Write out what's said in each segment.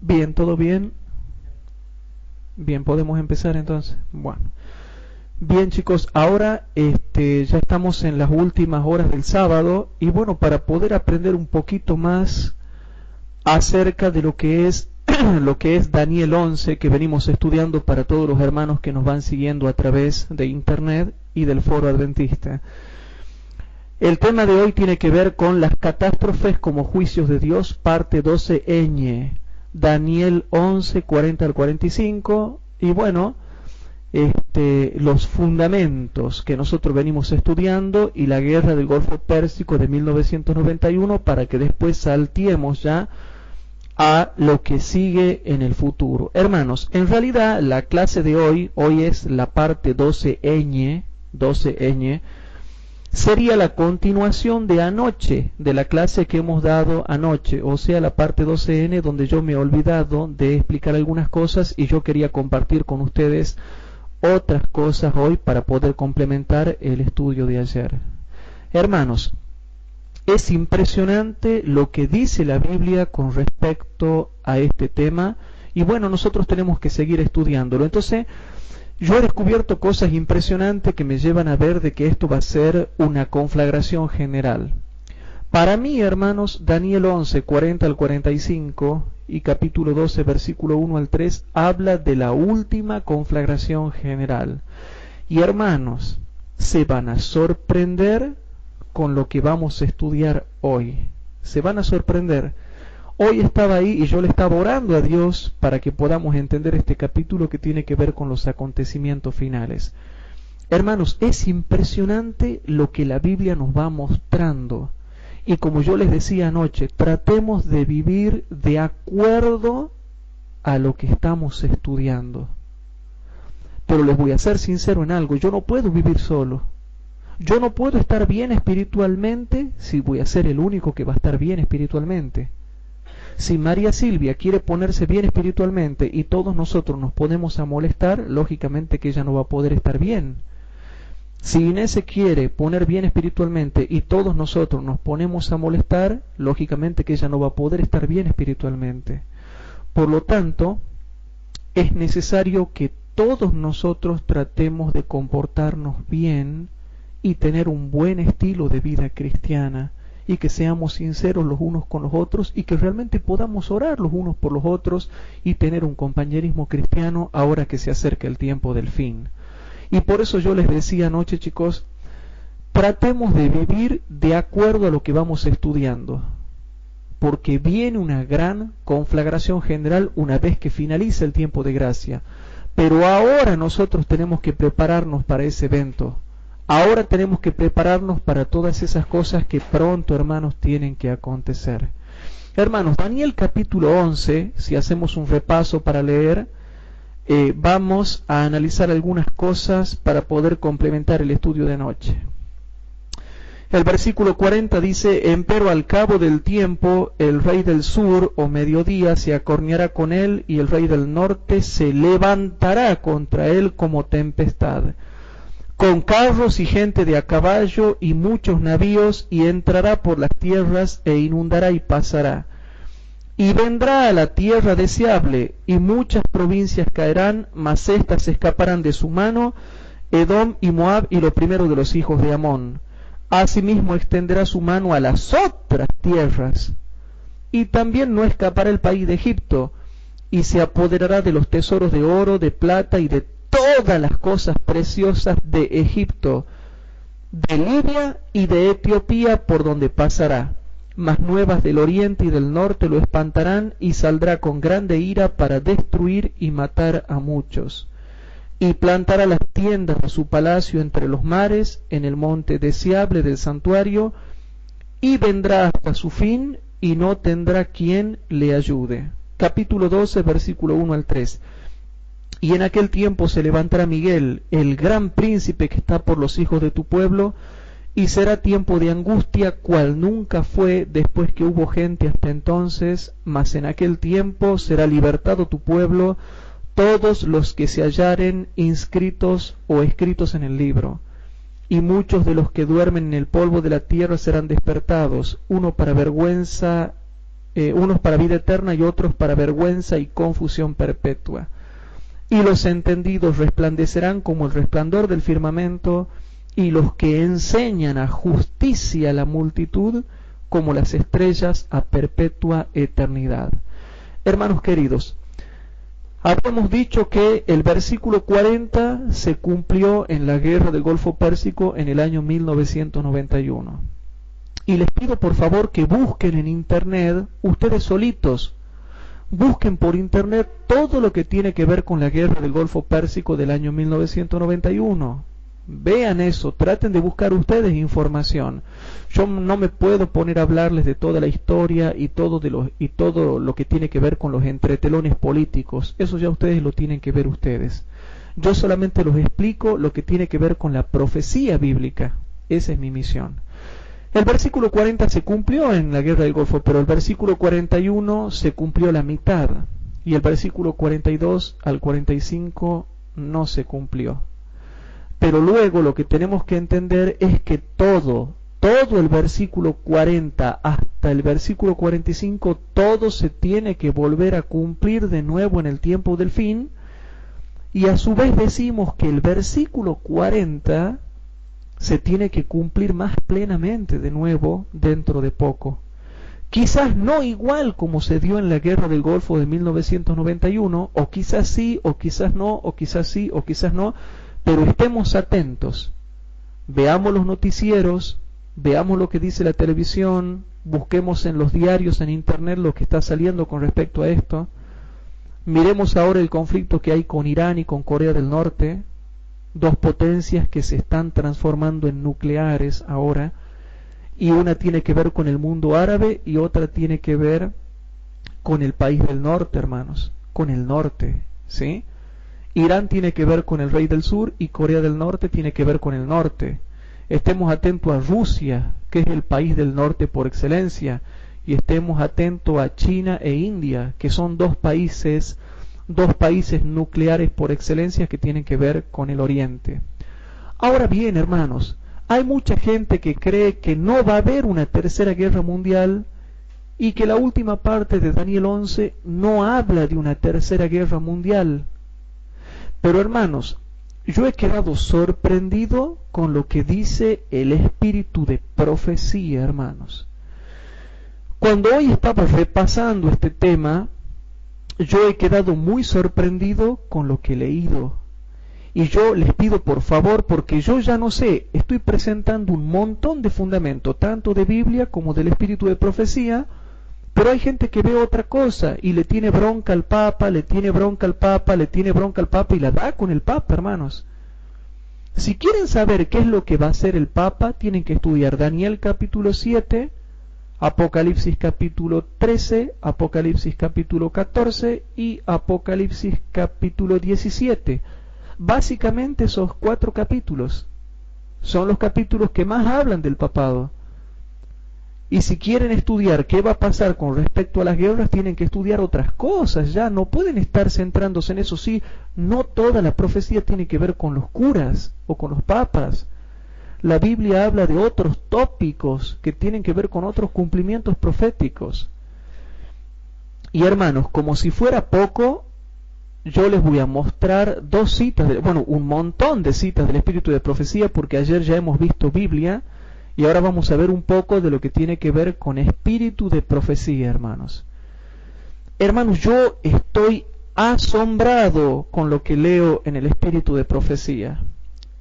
Bien, ¿todo bien? Bien, podemos empezar entonces. Bueno, bien chicos, ahora ya estamos en las últimas horas del sábado y bueno, para poder aprender un poquito más acerca de lo que es lo que es Daniel 11 que venimos estudiando para todos los hermanos que nos van siguiendo a través de internet y del foro adventista. El tema de hoy tiene que ver con las catástrofes como juicios de Dios, parte 12ñ, Daniel 11, 40 al 45, y bueno, los fundamentos que nosotros venimos estudiando y la guerra del Golfo Pérsico de 1991 para que después saltiemos ya a lo que sigue en el futuro. Hermanos, en realidad la clase de hoy es la parte 12ñ, sería la continuación de anoche, de la clase que hemos dado anoche, o sea, la parte 12N, donde yo me he olvidado de explicar algunas cosas y yo quería compartir con ustedes otras cosas hoy para poder complementar el estudio de ayer. Hermanos, es impresionante lo que dice la Biblia con respecto a este tema y bueno, nosotros tenemos que seguir estudiándolo. Entonces, yo he descubierto cosas impresionantes que me llevan a ver de que esto va a ser una conflagración general. Para mí, hermanos, Daniel 11, 40 al 45 y capítulo 12, versículo 1 al 3, habla de la última conflagración general. Y hermanos, se van a sorprender con lo que vamos a estudiar hoy. Se van a sorprender. Hoy estaba ahí y yo le estaba orando a Dios para que podamos entender este capítulo que tiene que ver con los acontecimientos finales. Hermanos, es impresionante lo que la Biblia nos va mostrando. Y como yo les decía anoche, tratemos de vivir de acuerdo a lo que estamos estudiando. Pero les voy a ser sincero en algo, yo no puedo vivir solo. Yo no puedo estar bien espiritualmente si voy a ser el único que va a estar bien espiritualmente. Si María Silvia quiere ponerse bien espiritualmente y todos nosotros nos ponemos a molestar, lógicamente que ella no va a poder estar bien. Si Inés se quiere poner bien espiritualmente y todos nosotros nos ponemos a molestar, lógicamente que ella no va a poder estar bien espiritualmente. Por lo tanto, es necesario que todos nosotros tratemos de comportarnos bien y tener un buen estilo de vida cristiana. Y que seamos sinceros los unos con los otros y que realmente podamos orar los unos por los otros y tener un compañerismo cristiano ahora que se acerca el tiempo del fin. Y por eso yo les decía anoche, chicos, tratemos de vivir de acuerdo a lo que vamos estudiando, porque viene una gran conflagración general una vez que finalice el tiempo de gracia. Pero ahora nosotros tenemos que prepararnos para ese evento. Ahora tenemos que prepararnos para todas esas cosas que pronto, hermanos, tienen que acontecer. Hermanos, Daniel capítulo 11, si hacemos un repaso para leer, vamos a analizar algunas cosas para poder complementar el estudio de anoche. El versículo 40 dice: Empero al cabo del tiempo, el rey del sur o mediodía se acorneará con él, y el rey del norte se levantará contra él como tempestad, con carros y gente de a caballo y muchos navíos, y entrará por las tierras e inundará y pasará. Y vendrá a la tierra deseable, y muchas provincias caerán, mas éstas escaparán de su mano, Edom y Moab y lo primero de los hijos de Amón. Asimismo extenderá su mano a las otras tierras, y también no escapará el país de Egipto, y se apoderará de los tesoros de oro, de plata y de todas las cosas preciosas de Egipto, de Libia y de Etiopía por donde pasará. Mas nuevas del oriente y del norte lo espantarán, y saldrá con grande ira para destruir y matar a muchos. Y plantará las tiendas de su palacio entre los mares, en el monte deseable del santuario, y vendrá hasta su fin, y no tendrá quien le ayude. Capítulo 12, versículo 1 al 3. Y en aquel tiempo se levantará Miguel, el gran príncipe que está por los hijos de tu pueblo, y será tiempo de angustia, cual nunca fue después que hubo gente hasta entonces, mas en aquel tiempo será libertado tu pueblo, todos los que se hallaren inscritos o escritos en el libro. Y muchos de los que duermen en el polvo de la tierra serán despertados, uno para vergüenza unos para vida eterna y otros para vergüenza y confusión perpetua. Y los entendidos resplandecerán como el resplandor del firmamento, y los que enseñan a justicia a la multitud como las estrellas a perpetua eternidad. Hermanos queridos, habíamos dicho que el versículo 40 se cumplió en la guerra del Golfo Pérsico en el año 1991. Y les pido por favor que busquen en internet, ustedes solitos, busquen por internet todo lo que tiene que ver con la guerra del Golfo Pérsico del año 1991. Vean eso, traten de buscar ustedes información. Yo no me puedo poner a hablarles de toda la historia y todo lo que tiene que ver con los entretelones políticos. Eso ya ustedes lo tienen que ver ustedes. Yo solamente los explico lo que tiene que ver con la profecía bíblica. Esa es mi misión. El versículo 40 se cumplió en la guerra del Golfo, pero el versículo 41 se cumplió la mitad, y el versículo 42 al 45 no se cumplió. Pero luego lo que tenemos que entender es que todo el versículo 40 hasta el versículo 45, todo se tiene que volver a cumplir de nuevo en el tiempo del fin, y a su vez decimos que el versículo 40 se tiene que cumplir más plenamente de nuevo dentro de poco. Quizás no igual como se dio en la guerra del Golfo de 1991, o quizás sí, o quizás no, o quizás sí, o quizás no, pero estemos atentos. Veamos los noticieros, veamos lo que dice la televisión, busquemos en los diarios, en internet lo que está saliendo con respecto a esto. Miremos ahora el conflicto que hay con Irán y con Corea del Norte, dos potencias que se están transformando en nucleares ahora, y una tiene que ver con el mundo árabe y otra tiene que ver con el país del norte, hermanos, con el norte, ¿sí? Irán tiene que ver con el rey del sur y Corea del Norte tiene que ver con el norte. Estemos atentos a Rusia, que es el país del norte por excelencia, y estemos atentos a China e India, que son dos países nucleares por excelencia que tienen que ver con el oriente. Ahora bien, hermanos, hay mucha gente que cree que no va a haber una tercera guerra mundial y que la última parte de Daniel 11 no habla de una tercera guerra mundial. Pero hermanos, yo he quedado sorprendido con lo que dice el espíritu de profecía, hermanos. Cuando hoy estaba repasando este tema, yo he quedado muy sorprendido con lo que he leído. Y yo les pido por favor, porque yo ya no sé, estoy presentando un montón de fundamentos, tanto de Biblia como del espíritu de profecía, pero hay gente que ve otra cosa y le tiene bronca al Papa, le tiene bronca al Papa, le tiene bronca al Papa y la da con el Papa, hermanos. Si quieren saber qué es lo que va a hacer el Papa, tienen que estudiar Daniel capítulo 7, Apocalipsis capítulo 13, Apocalipsis capítulo 14 y Apocalipsis capítulo 17. Básicamente esos 4 capítulos son los capítulos que más hablan del papado. Y si quieren estudiar qué va a pasar con respecto a las guerras, tienen que estudiar otras cosas, ya no pueden estar centrándose en eso. Sí, no toda la profecía tiene que ver con los curas o con los papas. La Biblia habla de otros tópicos que tienen que ver con otros cumplimientos proféticos. Y hermanos, como si fuera poco, yo les voy a mostrar 2 citas, un montón de citas del espíritu de profecía, porque ayer ya hemos visto Biblia, y ahora vamos a ver un poco de lo que tiene que ver con espíritu de profecía, hermanos. Hermanos, yo estoy asombrado con lo que leo en el espíritu de profecía.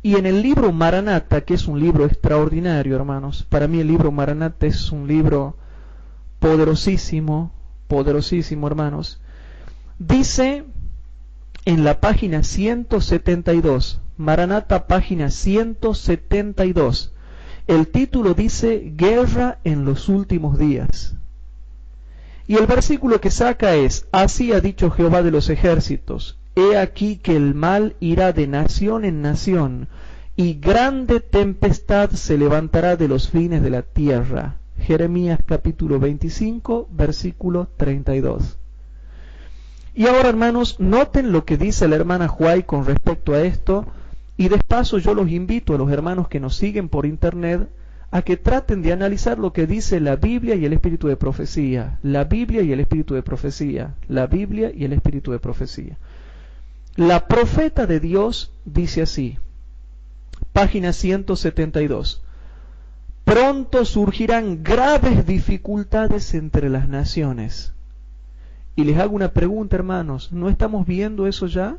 Y en el libro Maranata, que es un libro extraordinario, hermanos, para mí el libro Maranata es un libro poderosísimo, hermanos, dice en la página 172, Maranata página 172, el título dice Guerra en los últimos días. Y el versículo que saca es: así ha dicho Jehová de los ejércitos, he aquí que el mal irá de nación en nación, y grande tempestad se levantará de los fines de la tierra. Jeremías capítulo 25, versículo 32. Y ahora, hermanos, noten lo que dice la hermana Huay con respecto a esto, y de paso yo los invito a los hermanos que nos siguen por internet a que traten de analizar lo que dice la Biblia y el espíritu de profecía. La Biblia y el espíritu de profecía. La Biblia y el espíritu de profecía. La profeta de Dios dice así, página 172. Pronto surgirán graves dificultades entre las naciones. Y les hago una pregunta, hermanos, ¿no estamos viendo eso ya?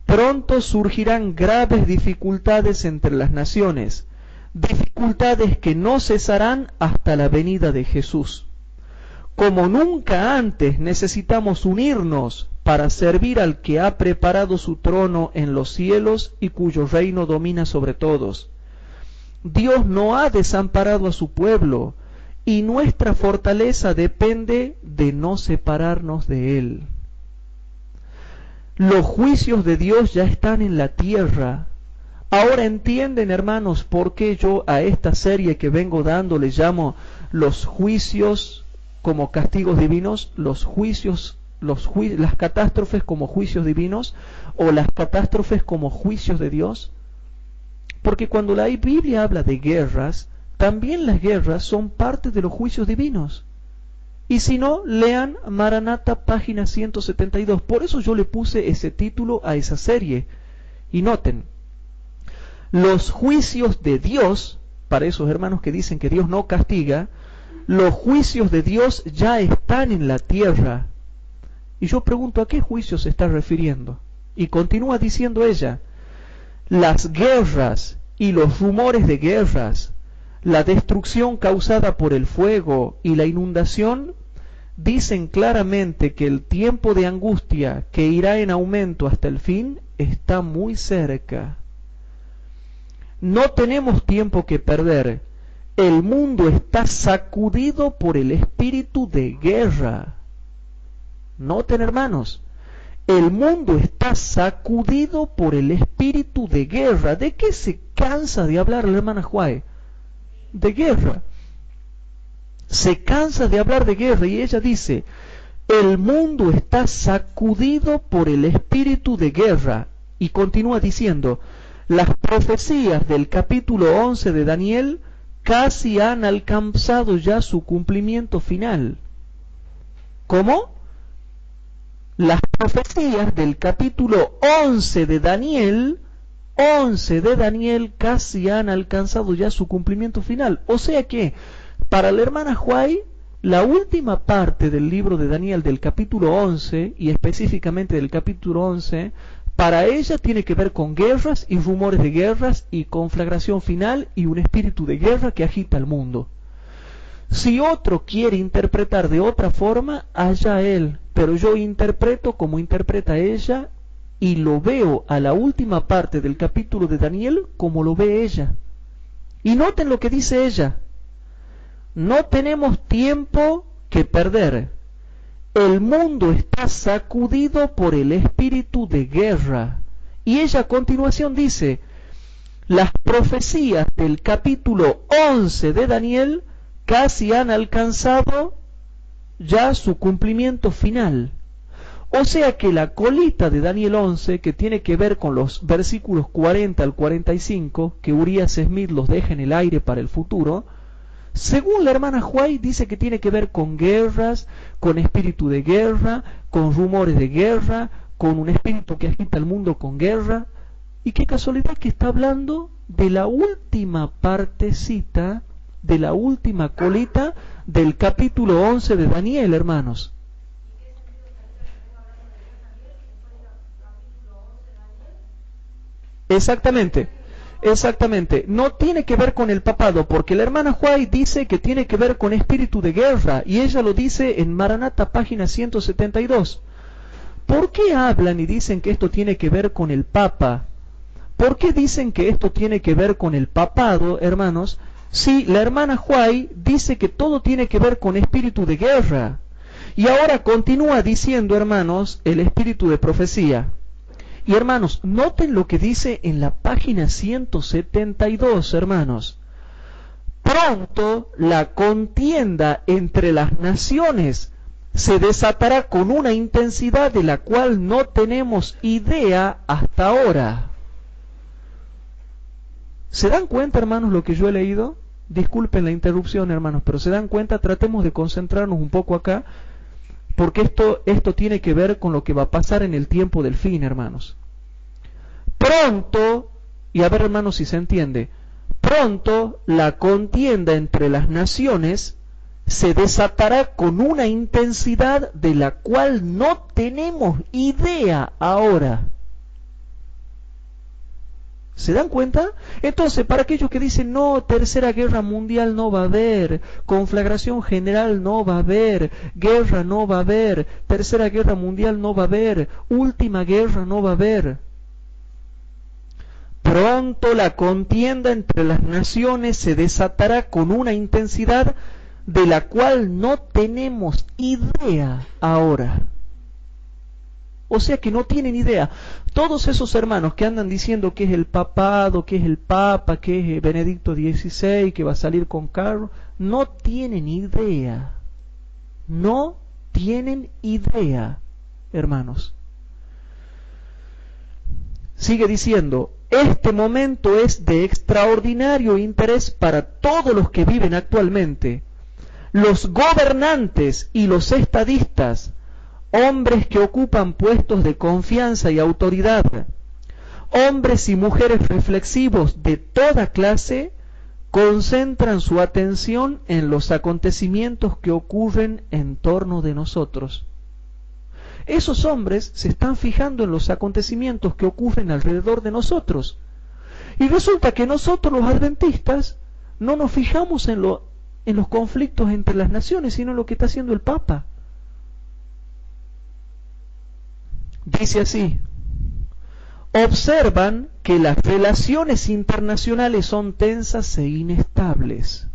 Pronto surgirán graves dificultades entre las naciones, dificultades que no cesarán hasta la venida de Jesús. Como nunca antes necesitamos unirnos para servir al que ha preparado su trono en los cielos y cuyo reino domina sobre todos. Dios no ha desamparado a su pueblo, y nuestra fortaleza depende de no separarnos de Él. Los juicios de Dios ya están en la tierra. Ahora entienden, hermanos, por qué yo a esta serie que vengo dando le llamo los juicios como castigos divinos, las catástrofes como juicios divinos, o las catástrofes como juicios de Dios. Porque cuando la Biblia habla de guerras, también las guerras son parte de los juicios divinos. Y si no, lean Maranata, página 172. Por eso yo le puse ese título a esa serie. Y noten, los juicios de Dios, para esos hermanos que dicen que Dios no castiga, los juicios de Dios ya están en la tierra. Y yo pregunto, ¿a qué juicio se está refiriendo? Y continúa diciendo ella, las guerras y los rumores de guerras, la destrucción causada por el fuego y la inundación, dicen claramente que el tiempo de angustia que irá en aumento hasta el fin está muy cerca. No tenemos tiempo que perder. El mundo está sacudido por el espíritu de guerra. Noten, hermanos, el mundo está sacudido por el espíritu de guerra. ¿De qué se cansa de hablar la hermana Juárez? De guerra. Se cansa de hablar de guerra y ella dice, el mundo está sacudido por el espíritu de guerra. Y continúa diciendo, las profecías del capítulo 11 de Daniel casi han alcanzado ya su cumplimiento final. ¿Cómo? Las profecías del capítulo 11 de Daniel casi han alcanzado ya su cumplimiento final. O sea que, para la hermana Huay, la última parte del libro de Daniel del capítulo 11, y específicamente del capítulo 11, para ella tiene que ver con guerras y rumores de guerras y conflagración final y un espíritu de guerra que agita el mundo. Si otro quiere interpretar de otra forma, allá él, pero yo interpreto como interpreta ella y lo veo a la última parte del capítulo de Daniel como lo ve ella. Y noten lo que dice ella. No tenemos tiempo que perder. El mundo está sacudido por el espíritu de guerra. Y ella a continuación dice, las profecías del capítulo 11 de Daniel casi han alcanzado ya su cumplimiento final. O sea que la colita de Daniel 11, que tiene que ver con los versículos 40 al 45, que Urias Smith los deja en el aire para el futuro, según la hermana Huay dice que tiene que ver con guerras, con espíritu de guerra, con rumores de guerra, con un espíritu que agita el mundo con guerra. Y qué casualidad que está hablando de la última partecita, de la última colita del capítulo 11 de Daniel, hermanos. Exactamente. Exactamente, no tiene que ver con el papado, porque la hermana Huay dice que tiene que ver con espíritu de guerra, y ella lo dice en Maranata, página 172. ¿Por qué hablan y dicen que esto tiene que ver con el Papa? ¿Por qué dicen que esto tiene que ver con el papado, hermanos? Si la hermana Huay dice que todo tiene que ver con espíritu de guerra. Y ahora continúa diciendo, hermanos, el espíritu de profecía. Y hermanos, noten lo que dice en la página 172, hermanos. Pronto la contienda entre las naciones se desatará con una intensidad de la cual no tenemos idea hasta ahora. ¿Se dan cuenta, hermanos, lo que yo he leído? Disculpen la interrupción, hermanos, pero ¿se dan cuenta? Tratemos de concentrarnos un poco acá, porque esto tiene que ver con lo que va a pasar en el tiempo del fin, hermanos. Pronto, y a ver, hermanos, si se entiende, pronto la contienda entre las naciones se desatará con una intensidad de la cual no tenemos idea ahora. ¿Se dan cuenta? Entonces, para aquellos que dicen, no, tercera guerra mundial no va a haber, conflagración general no va a haber, guerra no va a haber, tercera guerra mundial no va a haber, última guerra no va a haber. Pronto la contienda entre las naciones se desatará con una intensidad de la cual no tenemos idea ahora. O sea que no tienen idea. Todos esos hermanos que andan diciendo que es el papado, que es el papa, que es Benedicto XVI, que va a salir con carro, no tienen idea. No tienen idea, hermanos. Sigue diciendo, este momento es de extraordinario interés para todos los que viven actualmente. Los gobernantes y los estadistas, hombres que ocupan puestos de confianza y autoridad, hombres y mujeres reflexivos de toda clase, concentran su atención en los acontecimientos que ocurren en torno de nosotros. Esos hombres se están fijando en los acontecimientos que ocurren alrededor de nosotros. Y resulta que nosotros los adventistas no nos fijamos en los conflictos entre las naciones, sino en lo que está haciendo el Papa. Dice así, observan que las relaciones internacionales son tensas e inestables.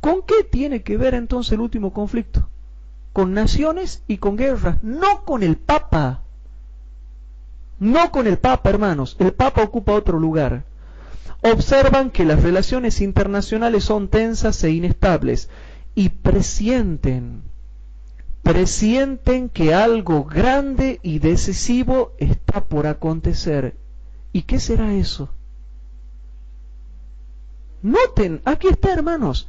¿Con qué tiene que ver entonces el último conflicto? Con naciones y con guerras, no con el Papa. No con el Papa, hermanos. El Papa ocupa otro lugar. Observan que las relaciones internacionales son tensas e inestables y presienten que algo grande y decisivo está por acontecer. ¿Y qué será eso? Noten, aquí está, hermanos.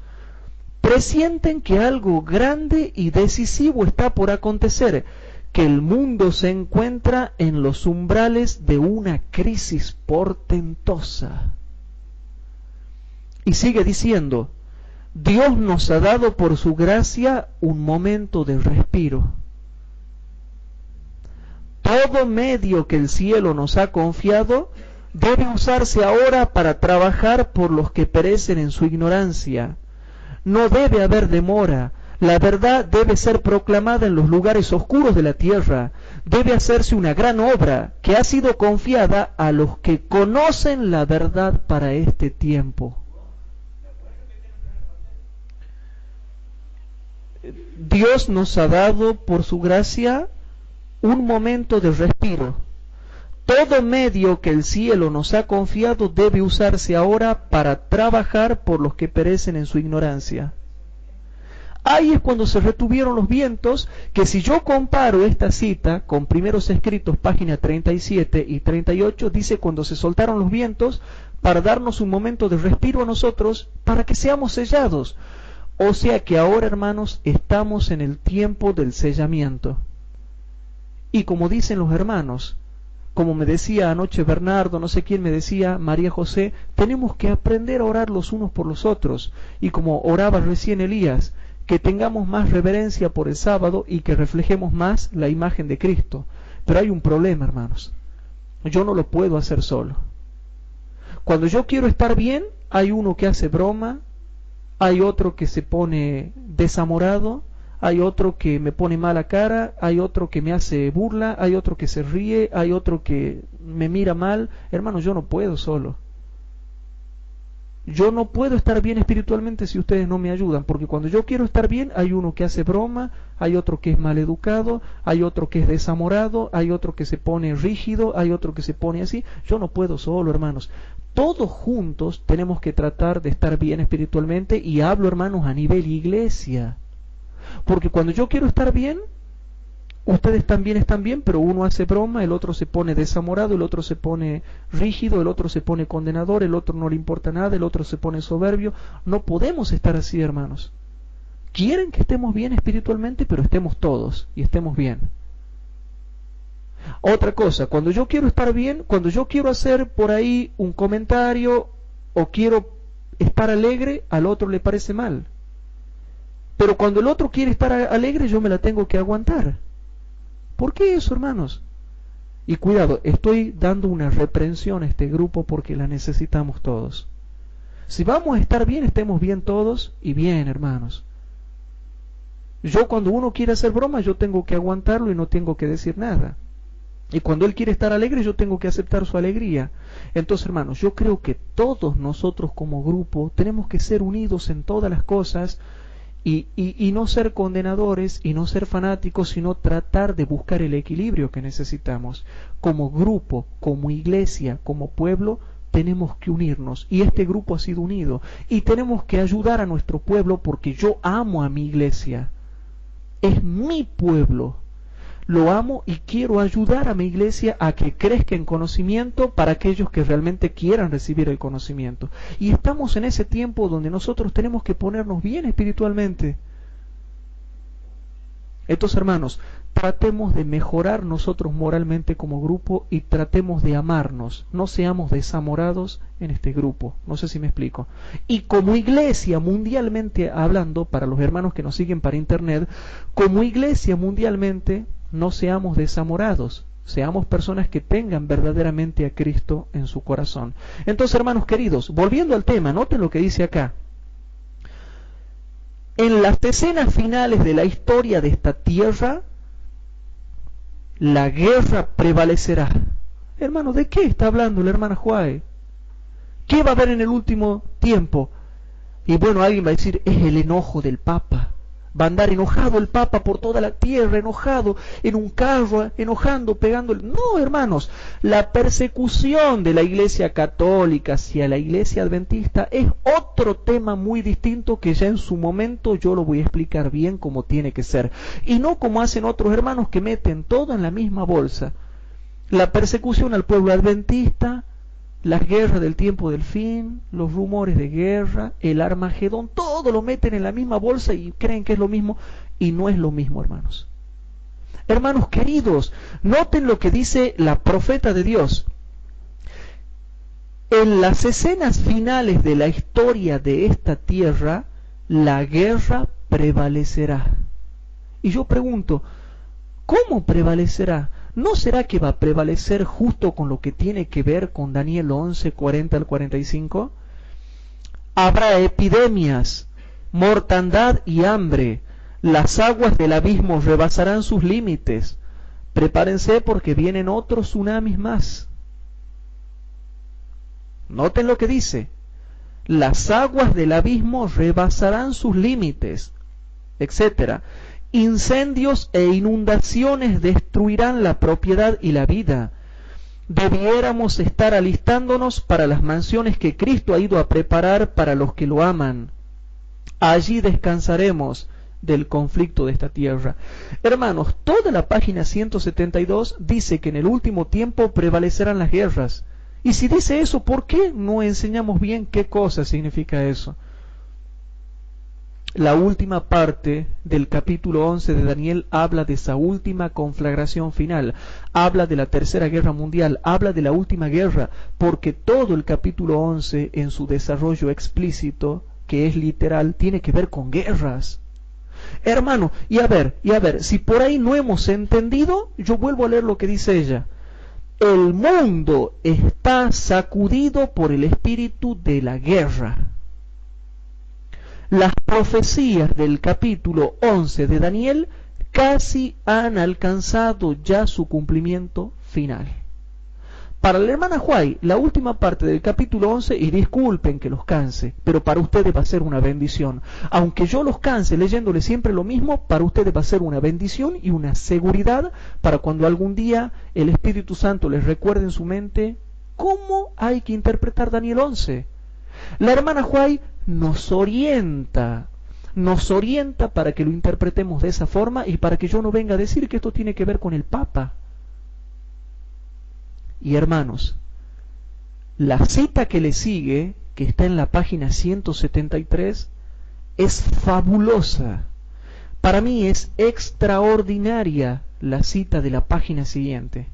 Presienten que algo grande y decisivo está por acontecer, que el mundo se encuentra en los umbrales de una crisis portentosa. Y sigue diciendo, Dios nos ha dado por su gracia un momento de respiro. Todo medio que el cielo nos ha confiado debe usarse ahora para trabajar por los que perecen en su ignorancia. No debe haber demora. La verdad debe ser proclamada en los lugares oscuros de la tierra. Debe hacerse una gran obra que ha sido confiada a los que conocen la verdad para este tiempo. Dios nos ha dado por su gracia un momento de respiro. Todo medio que el cielo nos ha confiado debe usarse ahora para trabajar por los que perecen en su ignorancia. Ahí es cuando se retuvieron los vientos, que si yo comparo esta cita con Primeros Escritos, página 37 y 38, dice cuando se soltaron los vientos para darnos un momento de respiro a nosotros, para que seamos sellados. O sea que ahora, hermanos, estamos en el tiempo del sellamiento. Y como dicen los hermanos, como me decía anoche Bernardo, no sé quién me decía, María José, tenemos que aprender a orar los unos por los otros. Y como oraba recién Elías, que tengamos más reverencia por el sábado y que reflejemos más la imagen de Cristo. Pero hay un problema, hermanos. Yo no lo puedo hacer solo. Cuando yo quiero estar bien, hay uno que hace broma, hay otro que se pone desamorado, hay otro que me pone mala cara, hay otro que me hace burla, hay otro que se ríe, hay otro que me mira mal. Hermanos, yo no puedo solo. Yo no puedo estar bien espiritualmente si ustedes no me ayudan, porque cuando yo quiero estar bien hay uno que hace broma, hay otro que es maleducado, hay otro que es desamorado, hay otro que se pone rígido, hay otro que se pone así. Yo no puedo solo, hermanos. Todos juntos tenemos que tratar de estar bien espiritualmente, y hablo, hermanos, a nivel iglesia. Porque cuando yo quiero estar bien, Ustedes también están bien, pero uno hace broma, el otro se pone desamorado, el otro se pone rígido, el otro se pone condenador, el otro no le importa nada, el otro se pone soberbio. No podemos estar así, hermanos. Quieren que estemos bien espiritualmente, pero estemos todos y estemos bien. Otra cosa, cuando yo quiero estar bien, cuando yo quiero hacer por ahí un comentario o quiero estar alegre, al otro le parece mal. Pero cuando el otro quiere estar alegre, yo me la tengo que aguantar. ¿Por qué eso, hermanos? Y cuidado, estoy dando una reprensión a este grupo porque la necesitamos todos. Si vamos a estar bien, estemos bien todos y bien, hermanos. Yo cuando uno quiere hacer broma, yo tengo que aguantarlo y no tengo que decir nada. Y cuando él quiere estar alegre, yo tengo que aceptar su alegría. Entonces, hermanos, yo creo que todos nosotros como grupo tenemos que ser unidos en todas las cosas y no ser condenadores y no ser fanáticos, sino tratar de buscar el equilibrio que necesitamos. Como grupo, como iglesia, como pueblo, tenemos que unirnos. Y este grupo ha sido unido. Y tenemos que ayudar a nuestro pueblo porque yo amo a mi iglesia. Es mi pueblo. Lo amo y quiero ayudar a mi iglesia a que crezca en conocimiento para aquellos que realmente quieran recibir el conocimiento. Y estamos en ese tiempo donde nosotros tenemos que ponernos bien espiritualmente. Entonces, hermanos, tratemos de mejorar nosotros moralmente como grupo y tratemos de amarnos. No seamos desamorados en este grupo. No sé si me explico. Y como iglesia, mundialmente hablando, para los hermanos que nos siguen para internet, como iglesia mundialmente, no seamos desamorados, seamos personas que tengan verdaderamente a Cristo en su corazón. Entonces, hermanos queridos, volviendo al tema, noten lo que dice acá. En las escenas finales de la historia de esta tierra, la guerra prevalecerá. Hermano, ¿de qué está hablando la hermana Juárez? ¿Qué va a haber en el último tiempo? Y bueno, alguien va a decir, es el enojo del Papa. Va a andar enojado el Papa por toda la tierra, enojado en un carro, enojando, pegándole. No, hermanos, la persecución de la Iglesia Católica hacia la Iglesia Adventista es otro tema muy distinto que ya en su momento yo lo voy a explicar bien como tiene que ser. Y no como hacen otros hermanos que meten todo en la misma bolsa. La persecución al pueblo adventista, las guerras del tiempo del fin, los rumores de guerra, el Armagedón, todo lo meten en la misma bolsa y creen que es lo mismo, y no es lo mismo, hermanos. Hermanos queridos, noten lo que dice la profeta de Dios. En las escenas finales de la historia de esta tierra, la guerra prevalecerá. Y yo pregunto, ¿cómo prevalecerá? ¿No será que va a prevalecer justo con lo que tiene que ver con Daniel 11, 40 al 45? Habrá epidemias, mortandad y hambre. Las aguas del abismo rebasarán sus límites. Prepárense porque vienen otros tsunamis más. Noten lo que dice. Las aguas del abismo rebasarán sus límites, etcétera. Incendios e inundaciones destruirán la propiedad y la vida. Debiéramos estar alistándonos para las mansiones que Cristo ha ido a preparar para los que lo aman. Allí descansaremos del conflicto de esta tierra. Hermanos, toda la página 172 dice que en el último tiempo prevalecerán las guerras. Y si dice eso, ¿por qué no enseñamos bien qué cosa significa eso? La última parte del capítulo 11 de Daniel habla de esa última conflagración final, habla de la tercera guerra mundial, habla de la última guerra, porque todo el capítulo 11 en su desarrollo explícito, que es literal, tiene que ver con guerras. Hermano, y a ver, si por ahí no hemos entendido, yo vuelvo a leer lo que dice ella. El mundo está sacudido por el espíritu de la guerra. Las profecías del capítulo 11 de Daniel casi han alcanzado ya su cumplimiento final. Para la hermana Huay, la última parte del capítulo 11, y disculpen que los canse, pero para ustedes va a ser una bendición. Aunque yo los canse leyéndole siempre lo mismo, para ustedes va a ser una bendición y una seguridad para cuando algún día el Espíritu Santo les recuerde en su mente cómo hay que interpretar Daniel 11. La hermana Huay nos orienta nos orienta para que lo interpretemos de esa forma y para que yo no venga a decir que esto tiene que ver con el Papa. Y hermanos, la cita que le sigue, que está en la página 173, es fabulosa. Para mí es extraordinaria la cita de la página siguiente.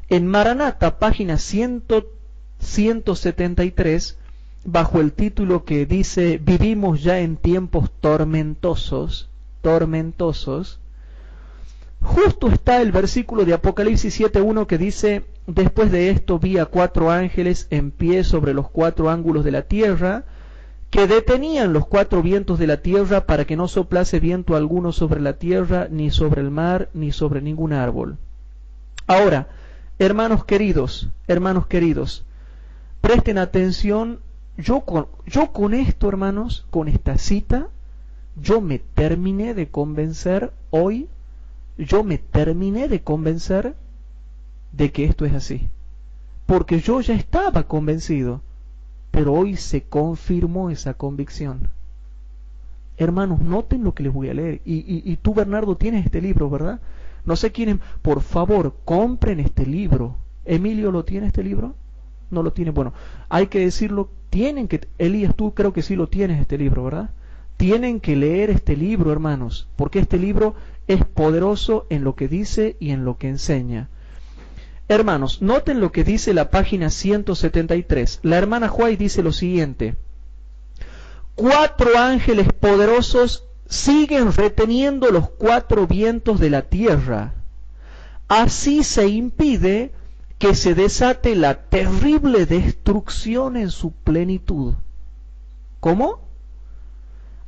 En Maranata, página 173, bajo el título que dice "Vivimos ya en tiempos tormentosos", justo está el versículo de Apocalipsis 7:1 que dice: "Después de esto vi a 4 ángeles en pie sobre los 4 ángulos de la tierra, que detenían los 4 vientos de la tierra para que no soplase viento alguno sobre la tierra, ni sobre el mar, ni sobre ningún árbol". Ahora, hermanos queridos, presten atención. Yo con esto, hermanos, con esta cita, yo me terminé de convencer hoy, de que esto es así. Porque yo ya estaba convencido, pero hoy se confirmó esa convicción. Hermanos, noten lo que les voy a leer. Y tú, Bernardo, tienes este libro, ¿verdad? No sé quién, por favor, compren este libro. ¿Emilio lo tiene este libro? No lo tiene. Bueno, hay que decirlo, Elías, tú creo que sí lo tienes este libro, ¿verdad? Tienen que leer este libro, hermanos, porque este libro es poderoso en lo que dice y en lo que enseña. Hermanos, noten lo que dice la página 173. La hermana White dice lo siguiente: 4 ángeles poderosos siguen reteniendo los 4 vientos de la tierra. Así se impide que se desate la terrible destrucción en su plenitud. ¿Cómo?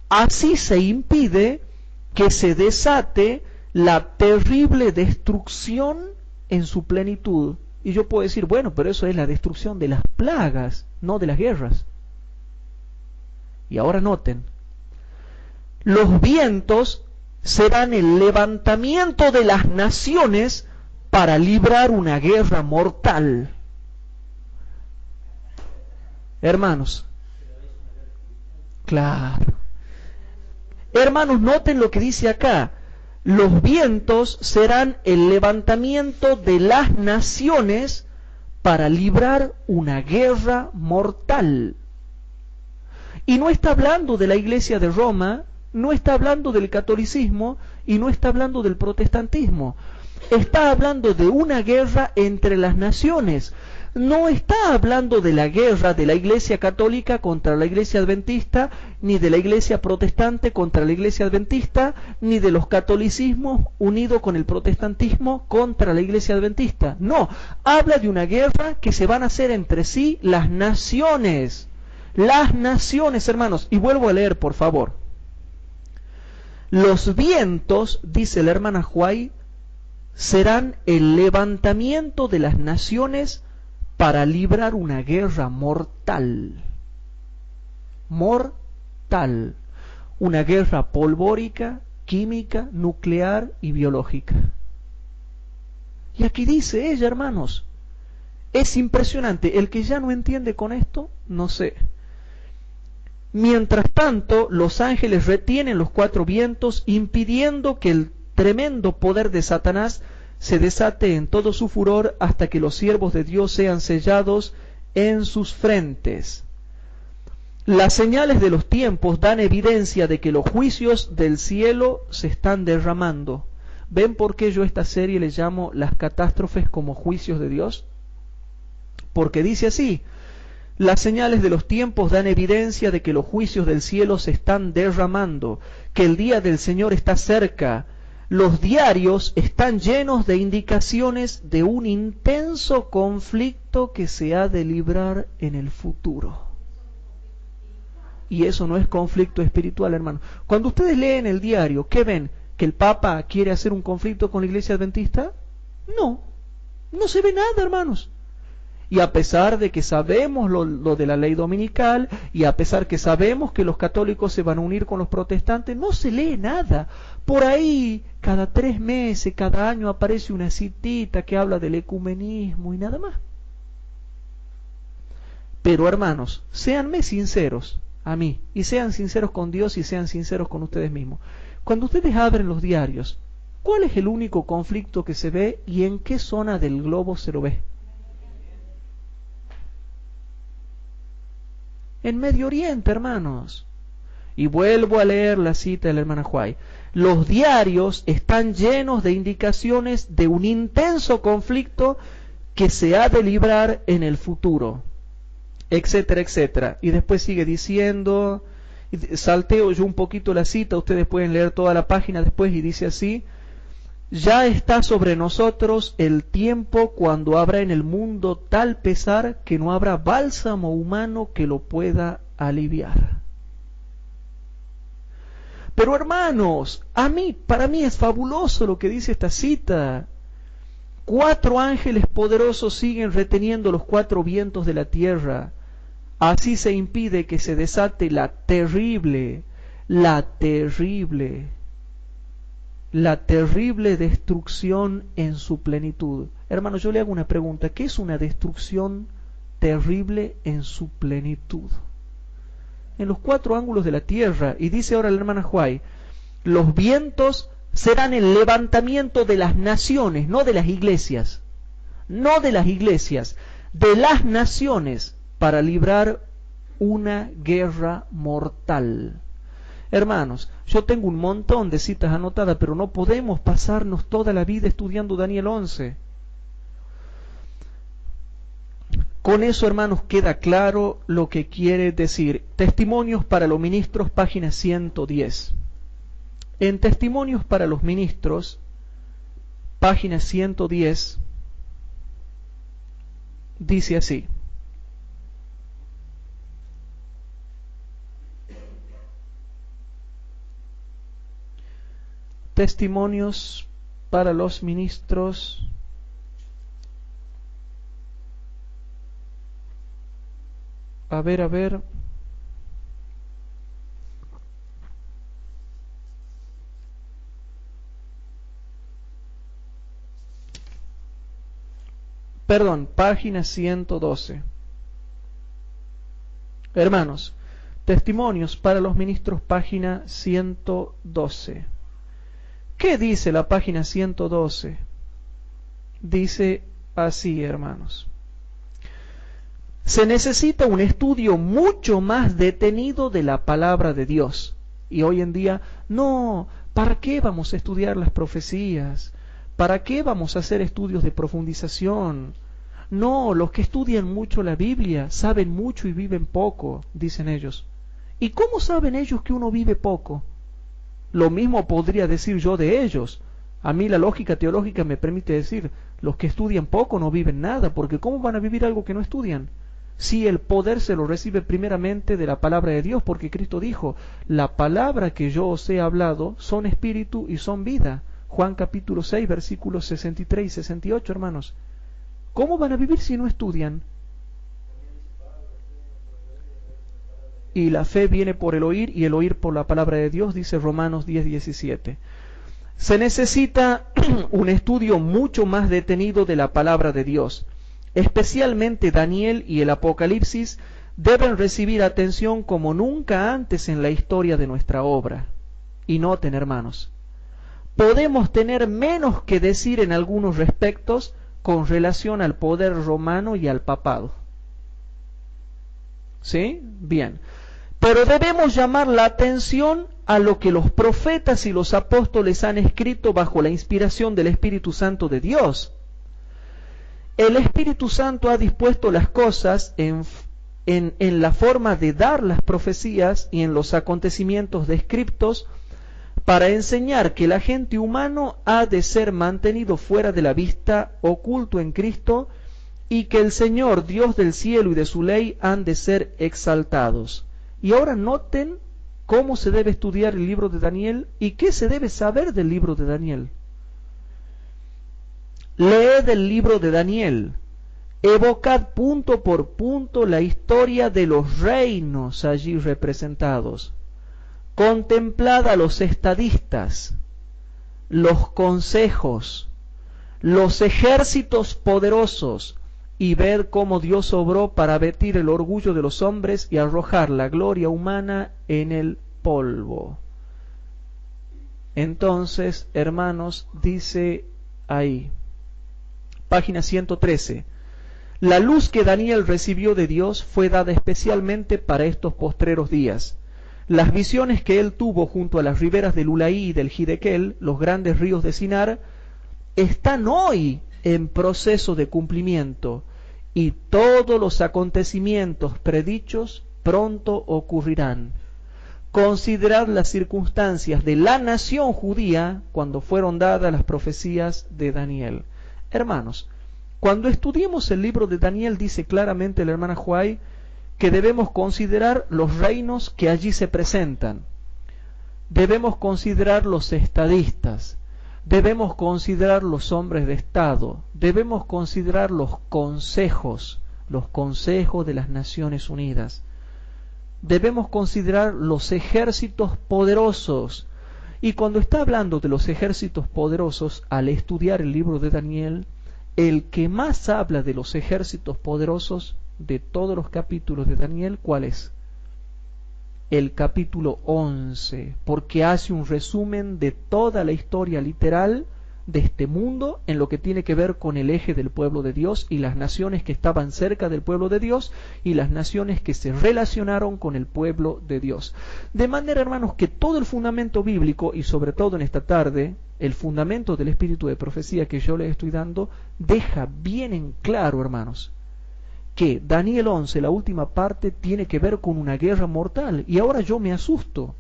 Así se impide que se desate la terrible destrucción en su plenitud. Y yo puedo decir, bueno, pero eso es la destrucción de las plagas, no de las guerras. Y ahora noten, los vientos serán el levantamiento de las naciones para librar una guerra mortal. Hermanos, claro. Hermanos, noten lo que dice acá. Los vientos serán el levantamiento de las naciones para librar una guerra mortal. Y no está hablando de la Iglesia de Roma, no está hablando del catolicismo y no está hablando del protestantismo. Está hablando de una guerra entre las naciones. No está hablando de la guerra de la Iglesia católica contra la Iglesia adventista, ni de la Iglesia protestante contra la Iglesia adventista, ni de los catolicismos unidos con el protestantismo contra la Iglesia adventista. No, habla de una guerra que se van a hacer entre sí las naciones. Las naciones, hermanos. Y vuelvo a leer, por favor. Los vientos, dice la hermana Huay, serán el levantamiento de las naciones para librar una guerra mortal. Mortal. Una guerra polvórica, química, nuclear y biológica. Y aquí dice ella, hermanos, es impresionante. El que ya no entiende con esto, no sé. Mientras tanto, los ángeles retienen los 4 vientos, impidiendo que el tremendo poder de Satanás se desate en todo su furor hasta que los siervos de Dios sean sellados en sus frentes. Las señales de los tiempos dan evidencia de que los juicios del cielo se están derramando. ¿Ven por qué yo a esta serie le llamo las catástrofes como juicios de Dios? Porque dice así: las señales de los tiempos dan evidencia de que los juicios del cielo se están derramando, que el día del Señor está cerca. Los diarios están llenos de indicaciones de un intenso conflicto que se ha de librar en el futuro. Y eso no es conflicto espiritual, hermano. Cuando ustedes leen el diario, ¿qué ven? ¿Que el Papa quiere hacer un conflicto con la Iglesia Adventista? No, no se ve nada, hermanos. Y a pesar de que sabemos lo de la ley dominical, y a pesar que sabemos que los católicos se van a unir con los protestantes, no se lee nada. Por ahí, cada 3 meses, cada año aparece una citita que habla del ecumenismo y nada más. Pero hermanos, séanme sinceros, a mí. Y sean sinceros con Dios y sean sinceros con ustedes mismos. Cuando ustedes abren los diarios, ¿cuál es el único conflicto que se ve y en qué zona del globo se lo ve? En Medio Oriente, hermanos. Y vuelvo a leer la cita de la hermana Huay. Los diarios están llenos de indicaciones de un intenso conflicto que se ha de librar en el futuro, etcétera, etcétera. Y después sigue diciendo, salteo yo un poquito la cita, ustedes pueden leer toda la página después, y dice así: ya está sobre nosotros el tiempo cuando habrá en el mundo tal pesar que no habrá bálsamo humano que lo pueda aliviar. Pero hermanos, para mí es fabuloso lo que dice esta cita. 4 ángeles poderosos siguen reteniendo los 4 vientos de la tierra. Así se impide que se desate la terrible destrucción en su plenitud. Hermano, yo le hago una pregunta. ¿Qué es una destrucción terrible en su plenitud? En los 4 ángulos de la tierra. Y dice ahora la hermana Huay, los vientos serán el levantamiento de las naciones, no de las iglesias, de las naciones, para librar una guerra mortal. Hermanos, yo tengo un montón de citas anotadas, pero no podemos pasarnos toda la vida estudiando Daniel 11. Con eso, hermanos, queda claro lo que quiere decir. Testimonios para los ministros, página 110. En Testimonios para los ministros, página 110, dice así: Testimonios para los ministros, a ver, perdón, página 112. Hermanos, Testimonios para los ministros, página 112. ¿Qué dice la página 112? Dice así, hermanos: se necesita un estudio mucho más detenido de la palabra de Dios. Y hoy en día, no, ¿para qué vamos a estudiar las profecías? ¿Para qué vamos a hacer estudios de profundización? No, los que estudian mucho la Biblia saben mucho y viven poco, dicen ellos. ¿Y cómo saben ellos que uno vive poco? Lo mismo podría decir yo de ellos. A mí la lógica teológica me permite decir, los que estudian poco no viven nada, porque ¿cómo van a vivir algo que no estudian? Si el poder se lo recibe primeramente de la palabra de Dios, porque Cristo dijo, la palabra que yo os he hablado son espíritu y son vida. Juan capítulo 6, versículos 63 y 68, hermanos. ¿Cómo van a vivir si no estudian? Y la fe viene por el oír, y el oír por la palabra de Dios, dice Romanos 10, 17. Se necesita un estudio mucho más detenido de la palabra de Dios. Especialmente Daniel y el Apocalipsis deben recibir atención como nunca antes en la historia de nuestra obra. Y noten, hermanos, podemos tener menos que decir en algunos respectos con relación al poder romano y al papado. ¿Sí? Bien. Pero debemos llamar la atención a lo que los profetas y los apóstoles han escrito bajo la inspiración del Espíritu Santo de Dios. El Espíritu Santo ha dispuesto las cosas en la forma de dar las profecías y en los acontecimientos descriptos para enseñar que el agente humano ha de ser mantenido fuera de la vista, oculto en Cristo, y que el Señor, Dios del cielo y de su ley, han de ser exaltados. Y ahora noten cómo se debe estudiar el libro de Daniel y qué se debe saber del libro de Daniel. Leed el libro de Daniel, evocad punto por punto la historia de los reinos allí representados, contemplad a los estadistas, los consejos, los ejércitos poderosos, y ved cómo Dios obró para abatir el orgullo de los hombres y arrojar la gloria humana en el polvo. Entonces, hermanos, dice ahí, página 113, la luz que Daniel recibió de Dios fue dada especialmente para estos postreros días. Las visiones que él tuvo junto a las riberas del Ulaí y del Hidekel, los grandes ríos de Sinar, están hoy en proceso de cumplimiento, y todos los acontecimientos predichos pronto ocurrirán. Considerad las circunstancias de la nación judía cuando fueron dadas las profecías de Daniel. Hermanos, cuando estudiemos el libro de Daniel, dice claramente la hermana Huay que debemos considerar los reinos que allí se presentan. Debemos considerar los estadistas. Debemos considerar los hombres de Estado, debemos considerar los consejos de las Naciones Unidas, debemos considerar los ejércitos poderosos. Y cuando está hablando de los ejércitos poderosos, al estudiar el libro de Daniel, el que más habla de los ejércitos poderosos de todos los capítulos de Daniel, ¿cuál es? El capítulo 11, porque hace un resumen de toda la historia literal de este mundo en lo que tiene que ver con el eje del pueblo de Dios y las naciones que estaban cerca del pueblo de Dios y las naciones que se relacionaron con el pueblo de Dios. De manera, hermanos, que todo el fundamento bíblico y sobre todo en esta tarde, el fundamento del espíritu de profecía que yo les estoy dando, deja bien en claro, hermanos, que Daniel 11, la última parte, tiene que ver con una guerra mortal. Y ahora yo me asusto,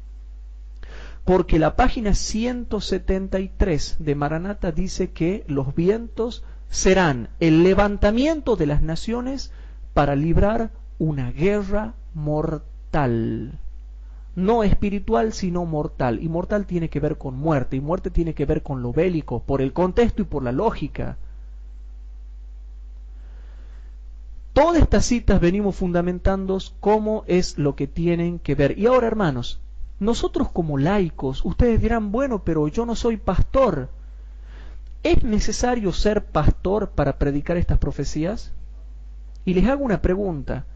porque la página 173 de Maranatha dice que los vientos serán el levantamiento de las naciones para librar una guerra mortal. No espiritual, sino mortal. Y mortal tiene que ver con muerte, y muerte tiene que ver con lo bélico, por el contexto y por la lógica. Todas estas citas venimos fundamentando cómo es lo que tienen que ver. Y ahora, hermanos, nosotros como laicos, ustedes dirán, bueno, pero yo no soy pastor. ¿Es necesario ser pastor para predicar estas profecías? Y les hago una pregunta.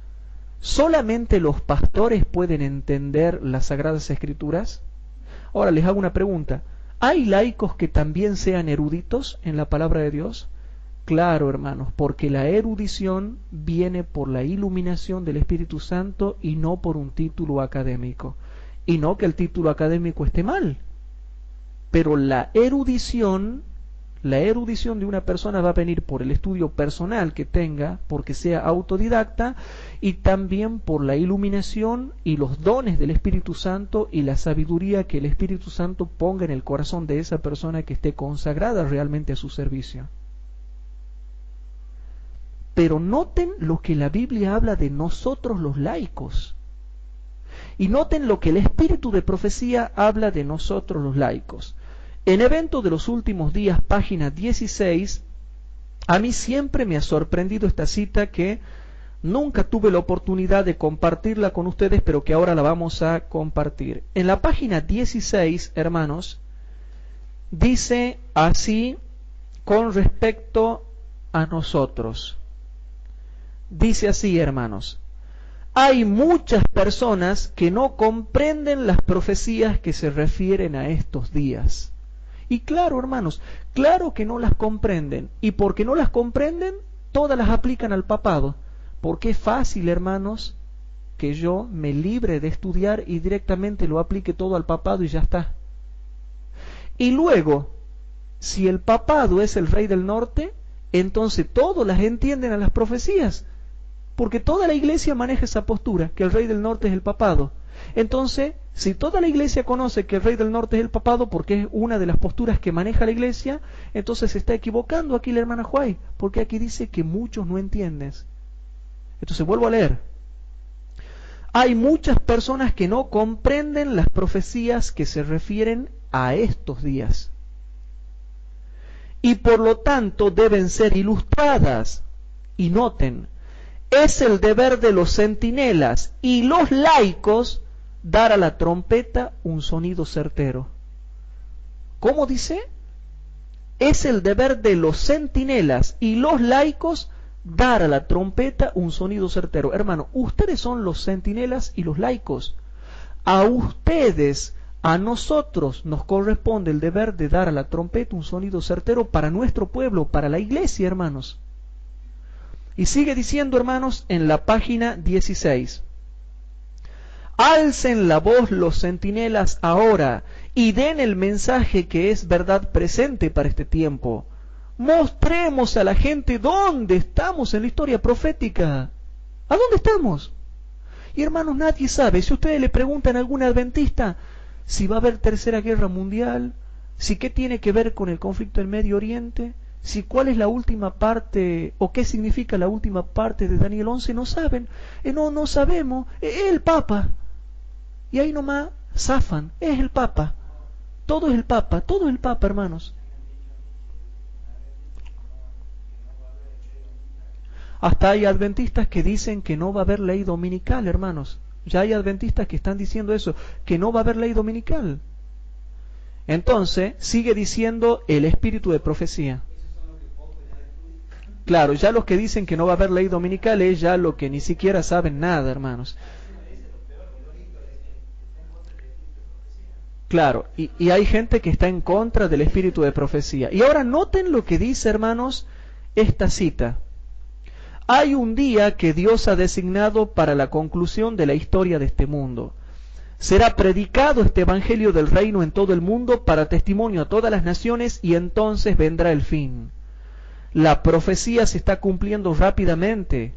¿Solamente los pastores pueden entender las Sagradas Escrituras? Ahora les hago una pregunta. ¿Hay laicos que también sean eruditos en la palabra de Dios? Claro, hermanos, porque la erudición viene por la iluminación del Espíritu Santo y no por un título académico. Y no que el título académico esté mal, pero la erudición de una persona va a venir por el estudio personal que tenga, porque sea autodidacta, y también por la iluminación y los dones del Espíritu Santo y la sabiduría que el Espíritu Santo ponga en el corazón de esa persona que esté consagrada realmente a su servicio. Pero noten lo que la Biblia habla de nosotros los laicos. Y noten lo que el espíritu de profecía habla de nosotros los laicos. En Evento de los Últimos Días, página 16, a mí siempre me ha sorprendido esta cita que nunca tuve la oportunidad de compartirla con ustedes, pero que ahora la vamos a compartir. En la página 16, hermanos, dice así con respecto a nosotros. Dice así, hermanos: hay muchas personas que no comprenden las profecías que se refieren a estos días. Y claro, hermanos, claro que no las comprenden. Y porque no las comprenden, todas las aplican al papado. Porque es fácil, hermanos, que yo me libre de estudiar y directamente lo aplique todo al papado y ya está. Y luego, si el papado es el rey del norte, entonces todos las entienden a las profecías. Porque toda la iglesia maneja esa postura, que el rey del norte es el papado. Entonces, si toda la iglesia conoce que el rey del norte es el papado, porque es una de las posturas que maneja la iglesia, entonces se está equivocando aquí la hermana Huay, porque aquí dice que muchos no entienden. Entonces vuelvo a leer. Hay muchas personas que no comprenden las profecías que se refieren a estos días. Y por lo tanto deben ser ilustradas. Y noten, es el deber de los centinelas y los laicos dar a la trompeta un sonido certero. ¿Cómo dice? Es el deber de los centinelas y los laicos dar a la trompeta un sonido certero. Hermano, ustedes son los centinelas y los laicos. A ustedes, a nosotros nos corresponde el deber de dar a la trompeta un sonido certero para nuestro pueblo, para la iglesia, hermanos. Y sigue diciendo, hermanos, en la página 16. Alcen la voz los centinelas ahora y den el mensaje que es verdad presente para este tiempo. Mostremos a la gente dónde estamos en la historia profética. ¿A dónde estamos? Y hermanos, nadie sabe. Si ustedes le preguntan a algún adventista si va a haber tercera guerra mundial, si qué tiene que ver con el conflicto en Medio Oriente, si cuál es la última parte o qué significa la última parte de Daniel 11, no saben. No sabemos. Es el Papa. Y ahí nomás zafan. Es el Papa. Todo es el Papa. Todo es el Papa, hermanos. Hasta hay adventistas que dicen que no va a haber ley dominical, hermanos. Ya hay adventistas que están diciendo eso, que no va a haber ley dominical. Entonces, sigue diciendo el espíritu de profecía. Claro, ya los que dicen que no va a haber ley dominical es ya lo que ni siquiera saben nada, hermanos. Claro, y hay gente que está en contra del espíritu de profecía. Y ahora noten lo que dice, hermanos, esta cita. Hay un día que Dios ha designado para la conclusión de la historia de este mundo. Será predicado este evangelio del reino en todo el mundo para testimonio a todas las naciones y entonces vendrá el fin. La profecía se está cumpliendo rápidamente.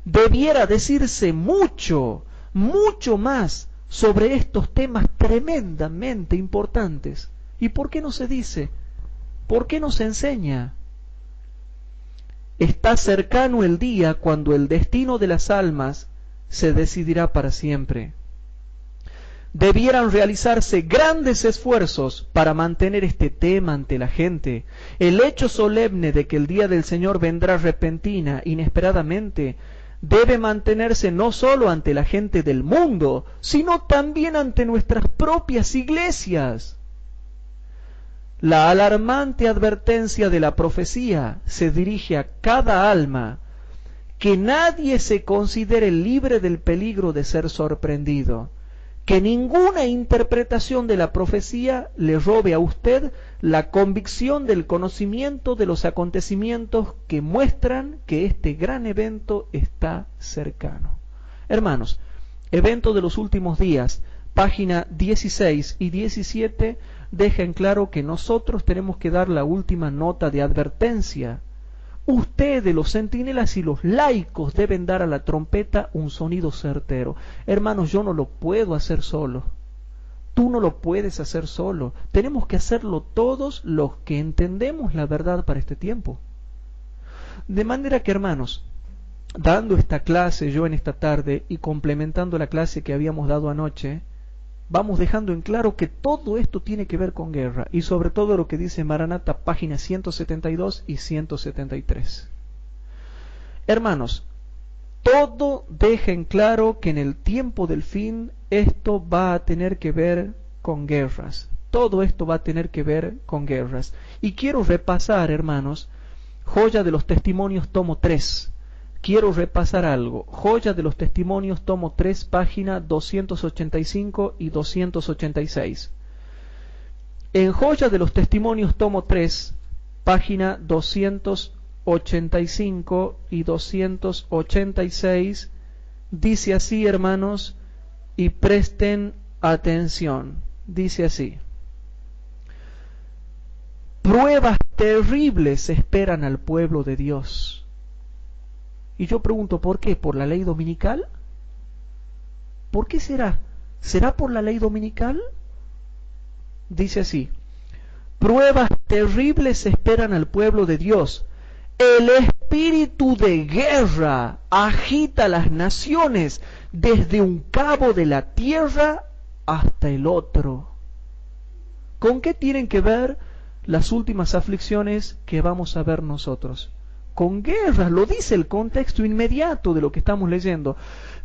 Debiera decirse mucho, mucho más sobre estos temas tremendamente importantes. ¿Y por qué no se dice? ¿Por qué no se enseña? Está cercano el día cuando el destino de las almas se decidirá para siempre. Debieran realizarse grandes esfuerzos para mantener este tema ante la gente. El hecho solemne de que el día del Señor vendrá repentina, inesperadamente, debe mantenerse no solo ante la gente del mundo, sino también ante nuestras propias iglesias. La alarmante advertencia de la profecía se dirige a cada alma, que nadie se considere libre del peligro de ser sorprendido, que ninguna interpretación de la profecía le robe a usted la convicción del conocimiento de los acontecimientos que muestran que este gran evento está cercano. Hermanos, evento de los últimos días, página 16 y 17, dejan claro que nosotros tenemos que dar la última nota de advertencia. Ustedes, los centinelas y los laicos, deben dar a la trompeta un sonido certero. Hermanos, yo no lo puedo hacer solo. Tú no lo puedes hacer solo. Tenemos que hacerlo todos los que entendemos la verdad para este tiempo. De manera que, hermanos, dando esta clase yo en esta tarde y complementando la clase que habíamos dado anoche, vamos dejando en claro que todo esto tiene que ver con guerra, y sobre todo lo que dice Maranata, páginas 172 y 173. Hermanos, todo deja en claro que en el tiempo del fin esto va a tener que ver con guerras. Todo esto va a tener que ver con guerras. Y quiero repasar, hermanos, Joya de los Testimonios, tomo 3. Quiero repasar algo. Joya de los Testimonios, tomo 3, página 285 y 286. En Joya de los Testimonios, tomo 3, página 285 y 286, dice así, hermanos, y presten atención. Dice así: pruebas terribles esperan al pueblo de Dios. Y yo pregunto, ¿por qué? ¿Por la ley dominical? ¿Por qué será? ¿Será por la ley dominical? Dice así: pruebas terribles esperan al pueblo de Dios. El espíritu de guerra agita las naciones desde un cabo de la tierra hasta el otro. ¿Con qué tienen que ver las últimas aflicciones que vamos a ver nosotros? Con guerras, lo dice el contexto inmediato de lo que estamos leyendo.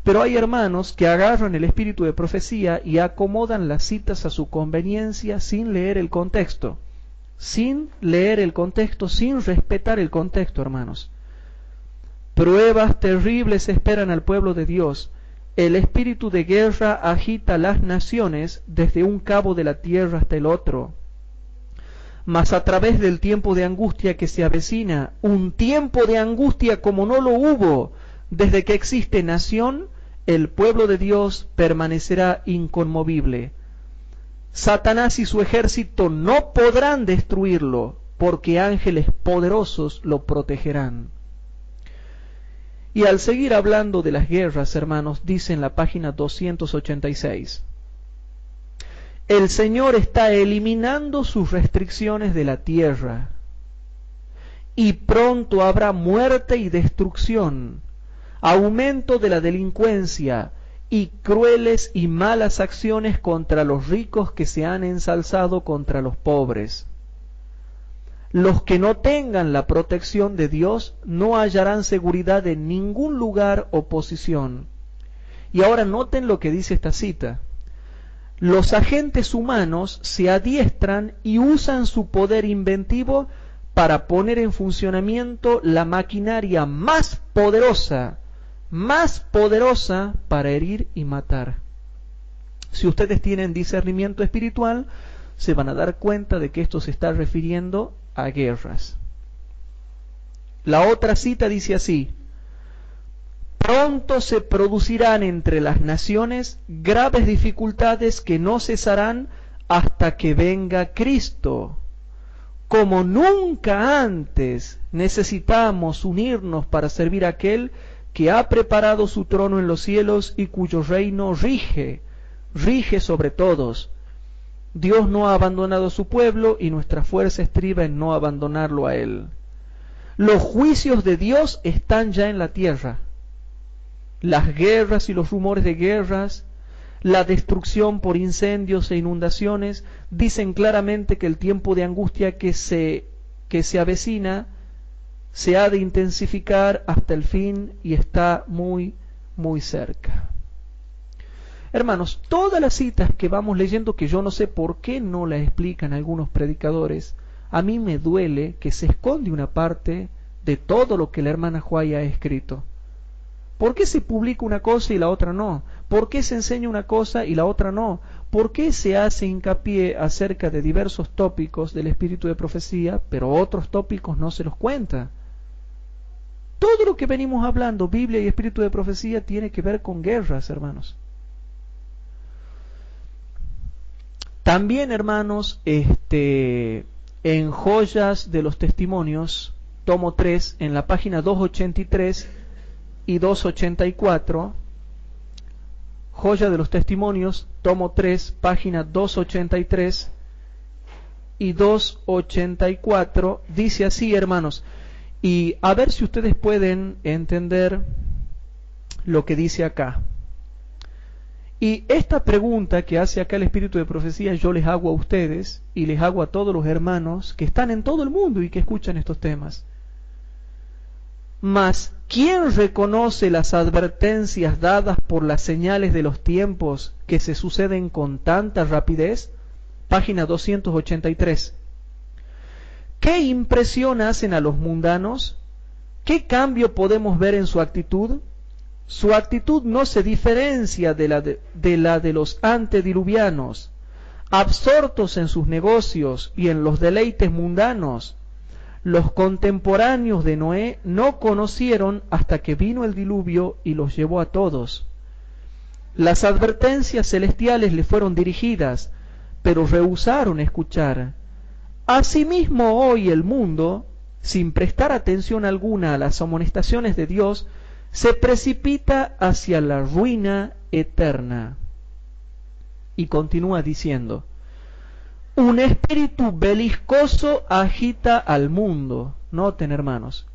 Pero hay hermanos que agarran el espíritu de profecía y acomodan las citas a su conveniencia sin leer el contexto. Sin leer el contexto, sin respetar el contexto, hermanos. Pruebas terribles esperan al pueblo de Dios. El espíritu de guerra agita las naciones desde un cabo de la tierra hasta el otro. Mas a través del tiempo de angustia que se avecina, un tiempo de angustia como no lo hubo desde que existe nación, el pueblo de Dios permanecerá inconmovible. Satanás y su ejército no podrán destruirlo, porque ángeles poderosos lo protegerán. Y al seguir hablando de las guerras, hermanos, dice en la página 286, el Señor está eliminando sus restricciones de la tierra, y pronto habrá muerte y destrucción, aumento de la delincuencia y crueles y malas acciones contra los ricos que se han ensalzado contra los pobres. Los que no tengan la protección de Dios no hallarán seguridad en ningún lugar o posición. Y ahora noten lo que dice esta cita. Los agentes humanos se adiestran y usan su poder inventivo para poner en funcionamiento la maquinaria más poderosa para herir y matar. Si ustedes tienen discernimiento espiritual, se van a dar cuenta de que esto se está refiriendo a guerras. La otra cita dice así: pronto se producirán entre las naciones graves dificultades que no cesarán hasta que venga Cristo. Como nunca antes necesitamos unirnos para servir a aquel que ha preparado su trono en los cielos y cuyo reino rige sobre todos. Dios no ha abandonado a su pueblo y nuestra fuerza estriba en no abandonarlo a él. Los juicios de Dios están ya en la tierra. Las guerras y los rumores de guerras, la destrucción por incendios e inundaciones, dicen claramente que el tiempo de angustia que se avecina se ha de intensificar hasta el fin y está muy, muy cerca. Hermanos, todas las citas que vamos leyendo, que yo no sé por qué no las explican algunos predicadores, a mí me duele que se esconde una parte de todo lo que la hermana Huay ha escrito. ¿Por qué se publica una cosa y la otra no? ¿Por qué se enseña una cosa y la otra no? ¿Por qué se hace hincapié acerca de diversos tópicos del espíritu de profecía, pero otros tópicos no se los cuenta? Todo lo que venimos hablando, Biblia y espíritu de profecía, tiene que ver con guerras, hermanos. También, hermanos, en Joyas de los Testimonios, tomo 3, en la página 283 y 284, Joya de los Testimonios, tomo 3, página 283 y 284, dice así, hermanos, y a ver si ustedes pueden entender lo que dice acá. Y esta pregunta que hace acá el espíritu de profecía yo les hago a ustedes y les hago a todos los hermanos que están en todo el mundo y que escuchan estos temas. Mas, ¿quién reconoce las advertencias dadas por las señales de los tiempos que se suceden con tanta rapidez? Página 283. ¿Qué impresión hacen a los mundanos? ¿Qué cambio podemos ver en su actitud? Su actitud no se diferencia de la de los antediluvianos, absortos en sus negocios y en los deleites mundanos. Los contemporáneos de Noé no conocieron hasta que vino el diluvio y los llevó a todos. Las advertencias celestiales le fueron dirigidas, pero rehusaron escuchar. Asimismo hoy el mundo, sin prestar atención alguna a las amonestaciones de Dios, se precipita hacia la ruina eterna. Y continúa diciendo: un espíritu beliscoso agita al mundo. Noten, hermanos,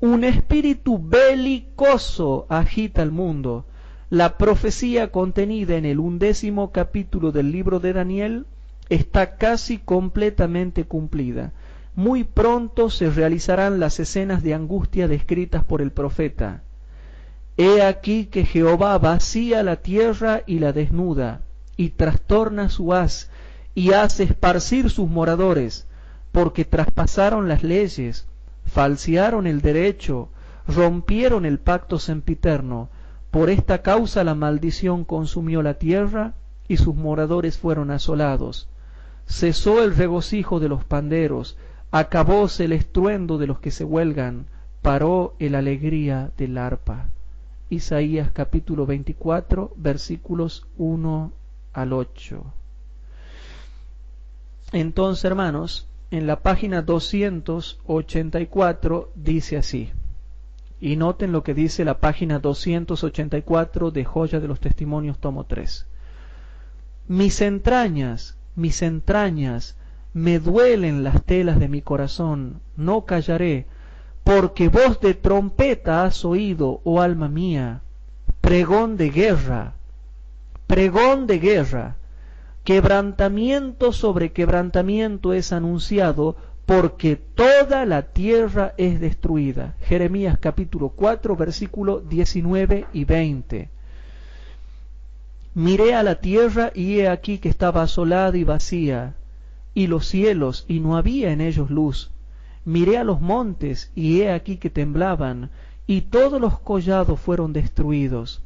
un espíritu belicoso agita al mundo. La profecía contenida en el 11º capítulo del libro de Daniel está casi completamente cumplida. Muy pronto se realizarán las escenas de angustia descritas por el profeta. He aquí que Jehová vacía la tierra y la desnuda, y trastorna su haz, y hace esparcir sus moradores, porque traspasaron las leyes, falsearon el derecho, rompieron el pacto sempiterno. Por esta causa la maldición consumió la tierra y sus moradores fueron asolados. Cesó el regocijo de los panderos, acabóse el estruendo de los que se huelgan, paró el alegría del arpa. Isaías capítulo 24, versículos 1 al 8. Entonces, hermanos, en la página 284 dice así, y noten lo que dice la página 284 de Joya de los Testimonios, tomo 3. Mis entrañas, me duelen las telas de mi corazón, no callaré, porque voz de trompeta has oído, oh alma mía, pregón de guerra, quebrantamiento sobre quebrantamiento es anunciado, porque toda la tierra es destruida. Jeremías capítulo 4, versículo 19 y 20. Miré a la tierra y he aquí que estaba asolada y vacía, y los cielos, y no había en ellos luz. Miré a los montes y he aquí que temblaban, y todos los collados fueron destruidos.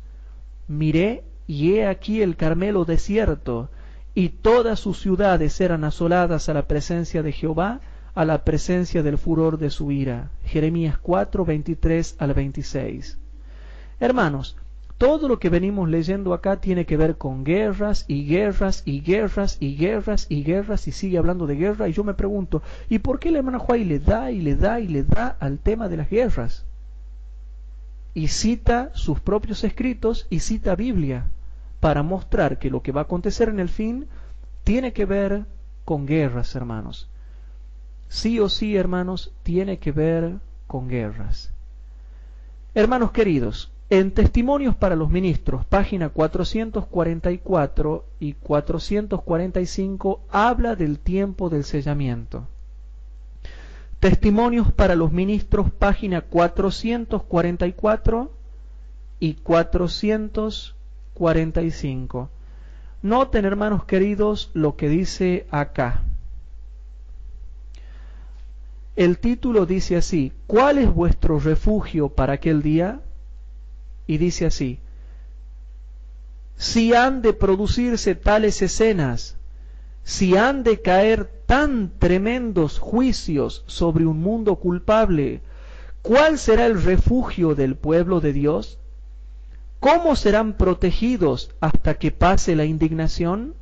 Miré y he aquí el Carmelo desierto, y todas sus ciudades eran asoladas a la presencia de Jehová, a la presencia del furor de su ira. Jeremías 4, 23 al 26. Hermanos, todo lo que venimos leyendo acá tiene que ver con guerras y guerras y guerras y guerras y guerras, y sigue hablando de guerra, y yo me pregunto, ¿y por qué el hermano Juárez le da y le da y le da al tema de las guerras? Y cita sus propios escritos y cita Biblia para mostrar que lo que va a acontecer en el fin tiene que ver con guerras, hermanos. Sí o sí, hermanos, tiene que ver con guerras. Hermanos queridos, en Testimonios para los Ministros, página 444 y 445, habla del tiempo del sellamiento. Testimonios para los Ministros, página 444 y 445. Noten, hermanos queridos, lo que dice acá. El título dice así: ¿cuál es vuestro refugio para aquel día? Y dice así: si han de producirse tales escenas, si han de caer tan tremendos juicios sobre un mundo culpable, ¿cuál será el refugio del pueblo de Dios? ¿Cómo serán protegidos hasta que pase la indignación?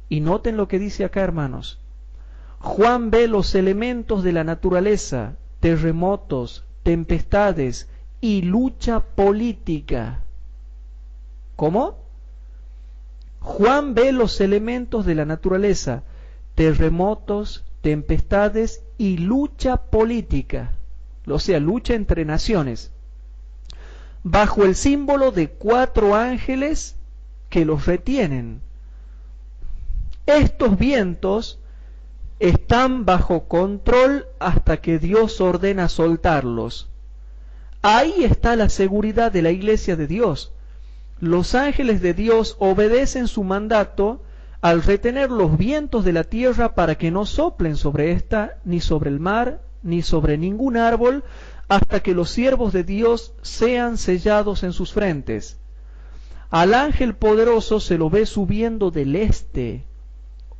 Y noten lo que dice acá, hermanos. Juan ve los elementos de la naturaleza, terremotos, tempestades y lucha política. ¿Cómo? Juan ve los elementos de la naturaleza, terremotos, tempestades y lucha política, o sea, lucha entre naciones, bajo el símbolo de 4 ángeles que los retienen. Estos vientos están bajo control hasta que Dios ordena soltarlos. Ahí está la seguridad de la iglesia de Dios. Los ángeles de Dios obedecen su mandato al retener los vientos de la tierra para que no soplen sobre esta, ni sobre el mar, ni sobre ningún árbol, hasta que los siervos de Dios sean sellados en sus frentes. Al ángel poderoso se lo ve subiendo del este,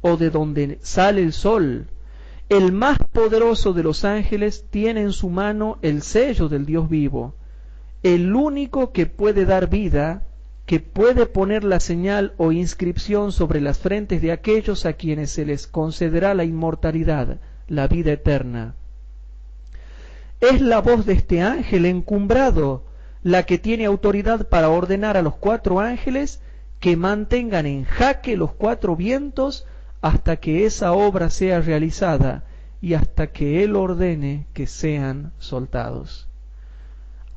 o de donde sale el sol. El más poderoso de los ángeles tiene en su mano el sello del Dios vivo, el único que puede dar vida, que puede poner la señal o inscripción sobre las frentes de aquellos a quienes se les concederá la inmortalidad, la vida eterna. Es la voz de este ángel encumbrado la que tiene autoridad para ordenar a los 4 ángeles que mantengan en jaque los 4 vientos hasta que esa obra sea realizada y hasta que Él ordene que sean soltados.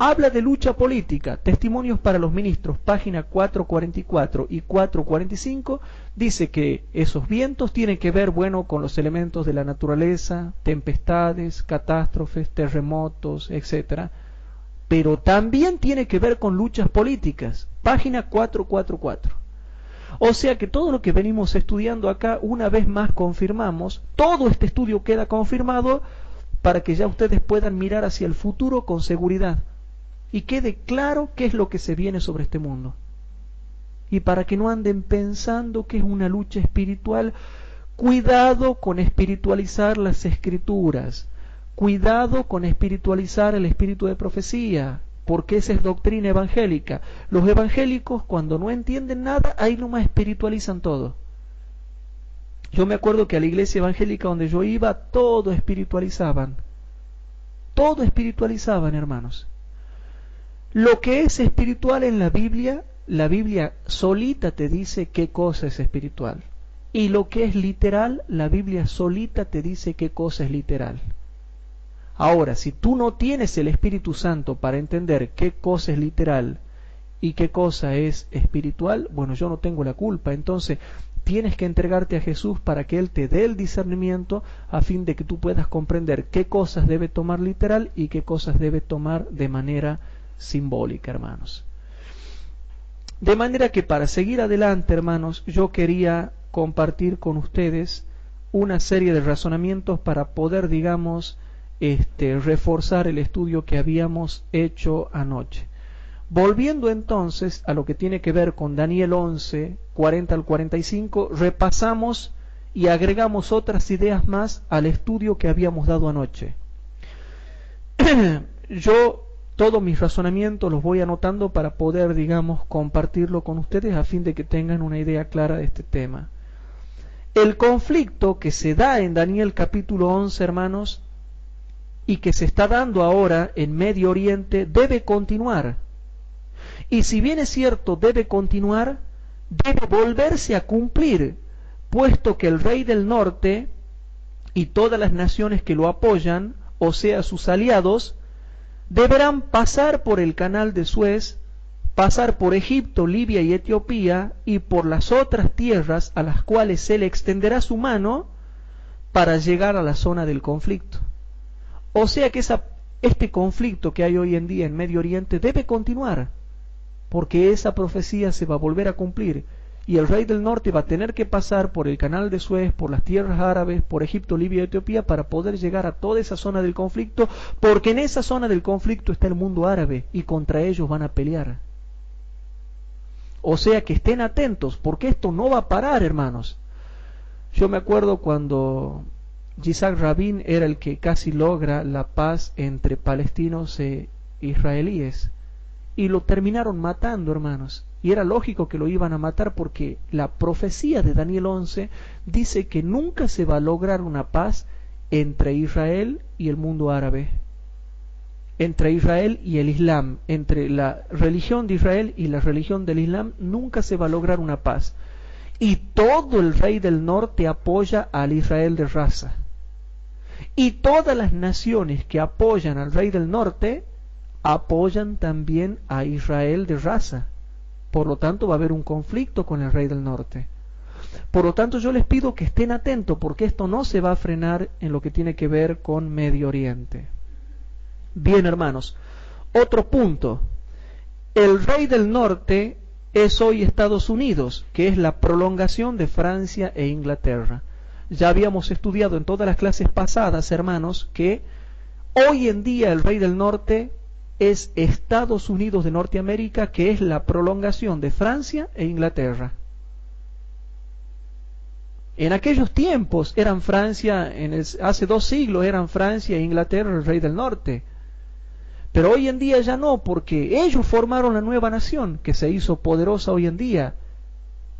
Habla de lucha política. Testimonios para los Ministros, página 444 y 445, dice que esos vientos tienen que ver, bueno, con los elementos de la naturaleza, tempestades, catástrofes, terremotos, etc. Pero también tiene que ver con luchas políticas. Página 444. O sea que todo lo que venimos estudiando acá, una vez más confirmamos, todo este estudio queda confirmado para que ya ustedes puedan mirar hacia el futuro con seguridad. y quede claro qué es lo que se viene sobre este mundo. Y para que no anden pensando que es una lucha espiritual, cuidado con espiritualizar las escrituras, cuidado con espiritualizar el espíritu de profecía, porque esa es doctrina evangélica. Los evangélicos, cuando no entienden nada, ahí nomás espiritualizan todo. Yo me acuerdo que a la iglesia evangélica donde yo iba, todo espiritualizaban, hermanos. Lo que es espiritual en la Biblia solita te dice qué cosa es espiritual. Y lo que es literal, la Biblia solita te dice qué cosa es literal. Ahora, si tú no tienes el Espíritu Santo para entender qué cosa es literal y qué cosa es espiritual, bueno, yo no tengo la culpa. Entonces, tienes que entregarte a Jesús para que Él te dé el discernimiento a fin de que tú puedas comprender qué cosas debe tomar literal y qué cosas debe tomar de manera simbólica, hermanos. De manera que para seguir adelante, hermanos, yo quería compartir con ustedes una serie de razonamientos para poder, digamos, reforzar el estudio que habíamos hecho anoche. Volviendo entonces a lo que tiene que ver con Daniel 11, 40 al 45, repasamos y agregamos otras ideas más al estudio que habíamos dado anoche. Yo todos mis razonamientos los voy anotando para poder, digamos, compartirlo con ustedes a fin de que tengan una idea clara de este tema. El conflicto que se da en Daniel capítulo 11, hermanos, y que se está dando ahora en Medio Oriente, debe continuar. Y si bien es cierto, debe continuar, debe volverse a cumplir, puesto que el rey del norte y todas las naciones que lo apoyan, o sea, sus aliados, deberán pasar por el canal de Suez, pasar por Egipto, Libia y Etiopía, y por las otras tierras a las cuales se le extenderá su mano para llegar a la zona del conflicto. O sea que este conflicto que hay hoy en día en Medio Oriente debe continuar, porque esa profecía se va a volver a cumplir, y el rey del norte va a tener que pasar por el canal de Suez, por las tierras árabes, por Egipto, Libia y Etiopía para poder llegar a toda esa zona del conflicto, porque en esa zona del conflicto está el mundo árabe y contra ellos van a pelear. O sea que estén atentos, porque esto no va a parar, hermanos. Yo me acuerdo cuando Yitzhak Rabin era el que casi logra la paz entre palestinos e israelíes, y lo terminaron matando, hermanos. Y era lógico que lo iban a matar porque la profecía de Daniel 11 dice que nunca se va a lograr una paz entre Israel y el mundo árabe, entre Israel y el Islam, entre la religión de Israel y la religión del Islam, nunca se va a lograr una paz. Y todo el rey del norte apoya al Israel de raza. Y todas las naciones que apoyan al rey del norte apoyan también a Israel de raza. Por lo tanto, va a haber un conflicto con el rey del norte. Por lo tanto, yo les pido que estén atentos, porque esto no se va a frenar en lo que tiene que ver con Medio Oriente. Bien, hermanos, otro punto. El rey del norte es hoy Estados Unidos, que es la prolongación de Francia e Inglaterra. Ya habíamos estudiado en todas las clases pasadas, hermanos, que hoy en día el rey del norte es Estados Unidos de Norteamérica, que es la prolongación de Francia e Inglaterra. En aquellos tiempos eran Francia, hace 2 siglos eran Francia e Inglaterra el rey del norte. Pero hoy en día ya no, porque ellos formaron la nueva nación que se hizo poderosa hoy en día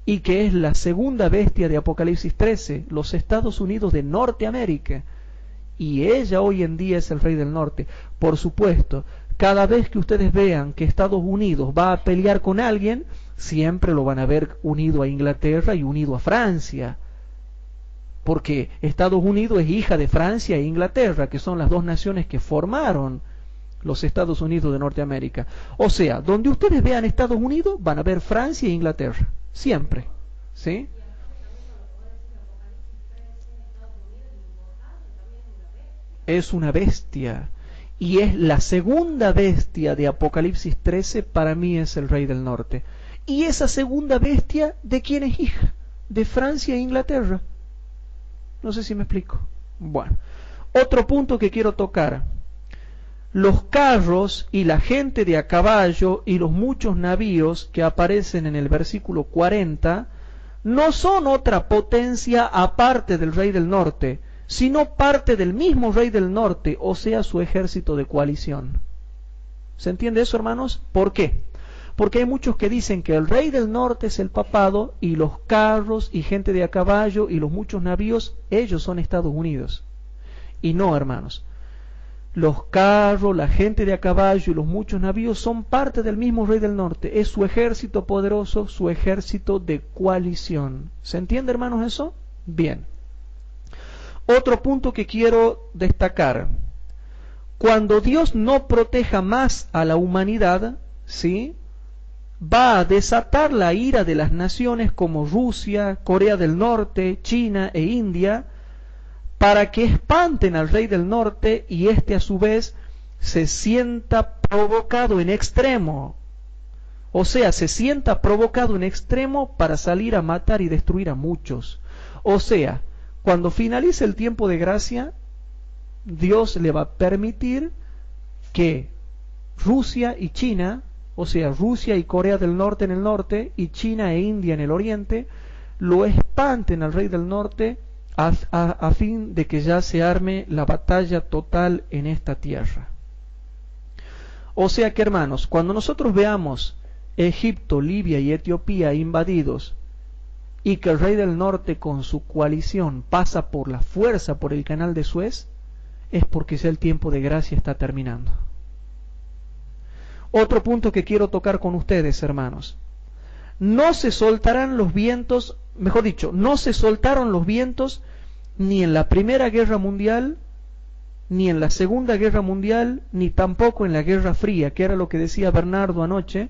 y que es la segunda bestia de Apocalipsis 13, los Estados Unidos de Norteamérica. Y ella hoy en día es el rey del norte. Por supuesto, cada vez que ustedes vean que Estados Unidos va a pelear con alguien, siempre lo van a ver unido a Inglaterra y unido a Francia. Porque Estados Unidos es hija de Francia e Inglaterra, que son las dos naciones que formaron los Estados Unidos de Norteamérica. O sea, donde ustedes vean Estados Unidos, van a ver Francia e Inglaterra. Siempre. ¿Sí? Es una bestia. Y es la segunda bestia de Apocalipsis 13, para mí es el rey del norte. Y esa segunda bestia, ¿de quién es hija? De Francia e Inglaterra. No sé si me explico. Bueno, otro punto que quiero tocar. los carros y la gente de a caballo y los muchos navíos que aparecen en el versículo 40 no son otra potencia aparte del rey del norte, sino parte del mismo rey del norte, o sea, su ejército de coalición. ¿Se entiende eso, hermanos? ¿Por qué? Porque hay muchos que dicen que el rey del norte es el papado y los carros y gente de a caballo y los muchos navíos, ellos son Estados Unidos. Y no, hermanos. Los carros, la gente de a caballo y los muchos navíos son parte del mismo rey del norte. Es su ejército poderoso, su ejército de coalición. ¿Se entiende, hermanos, eso? Bien. Otro punto que quiero destacar. Cuando Dios no proteja más a la humanidad, ¿sí?, va a desatar la ira de las naciones como Rusia, Corea del Norte, China e India, para que espanten al rey del norte y éste a su vez se sienta provocado en extremo. O sea, se sienta provocado en extremo para salir a matar y destruir a muchos. O sea, cuando finalice el tiempo de gracia, Dios le va a permitir que Rusia y China, o sea, Rusia y Corea del Norte en el norte y China e India en el oriente, lo espanten al rey del norte a fin de que ya se arme la batalla total en esta tierra. O sea que, hermanos, cuando nosotros veamos Egipto, Libia y Etiopía invadidos y que el rey del norte con su coalición pasa por la fuerza por el canal de Suez, es porque ya el tiempo de gracia está terminando. Otro punto que quiero tocar con ustedes, hermanos. No se soltarán los vientos, mejor dicho, no se soltaron los vientos ni en la Primera Guerra Mundial, ni en la Segunda Guerra Mundial, ni tampoco en la Guerra Fría, que era lo que decía Bernardo anoche,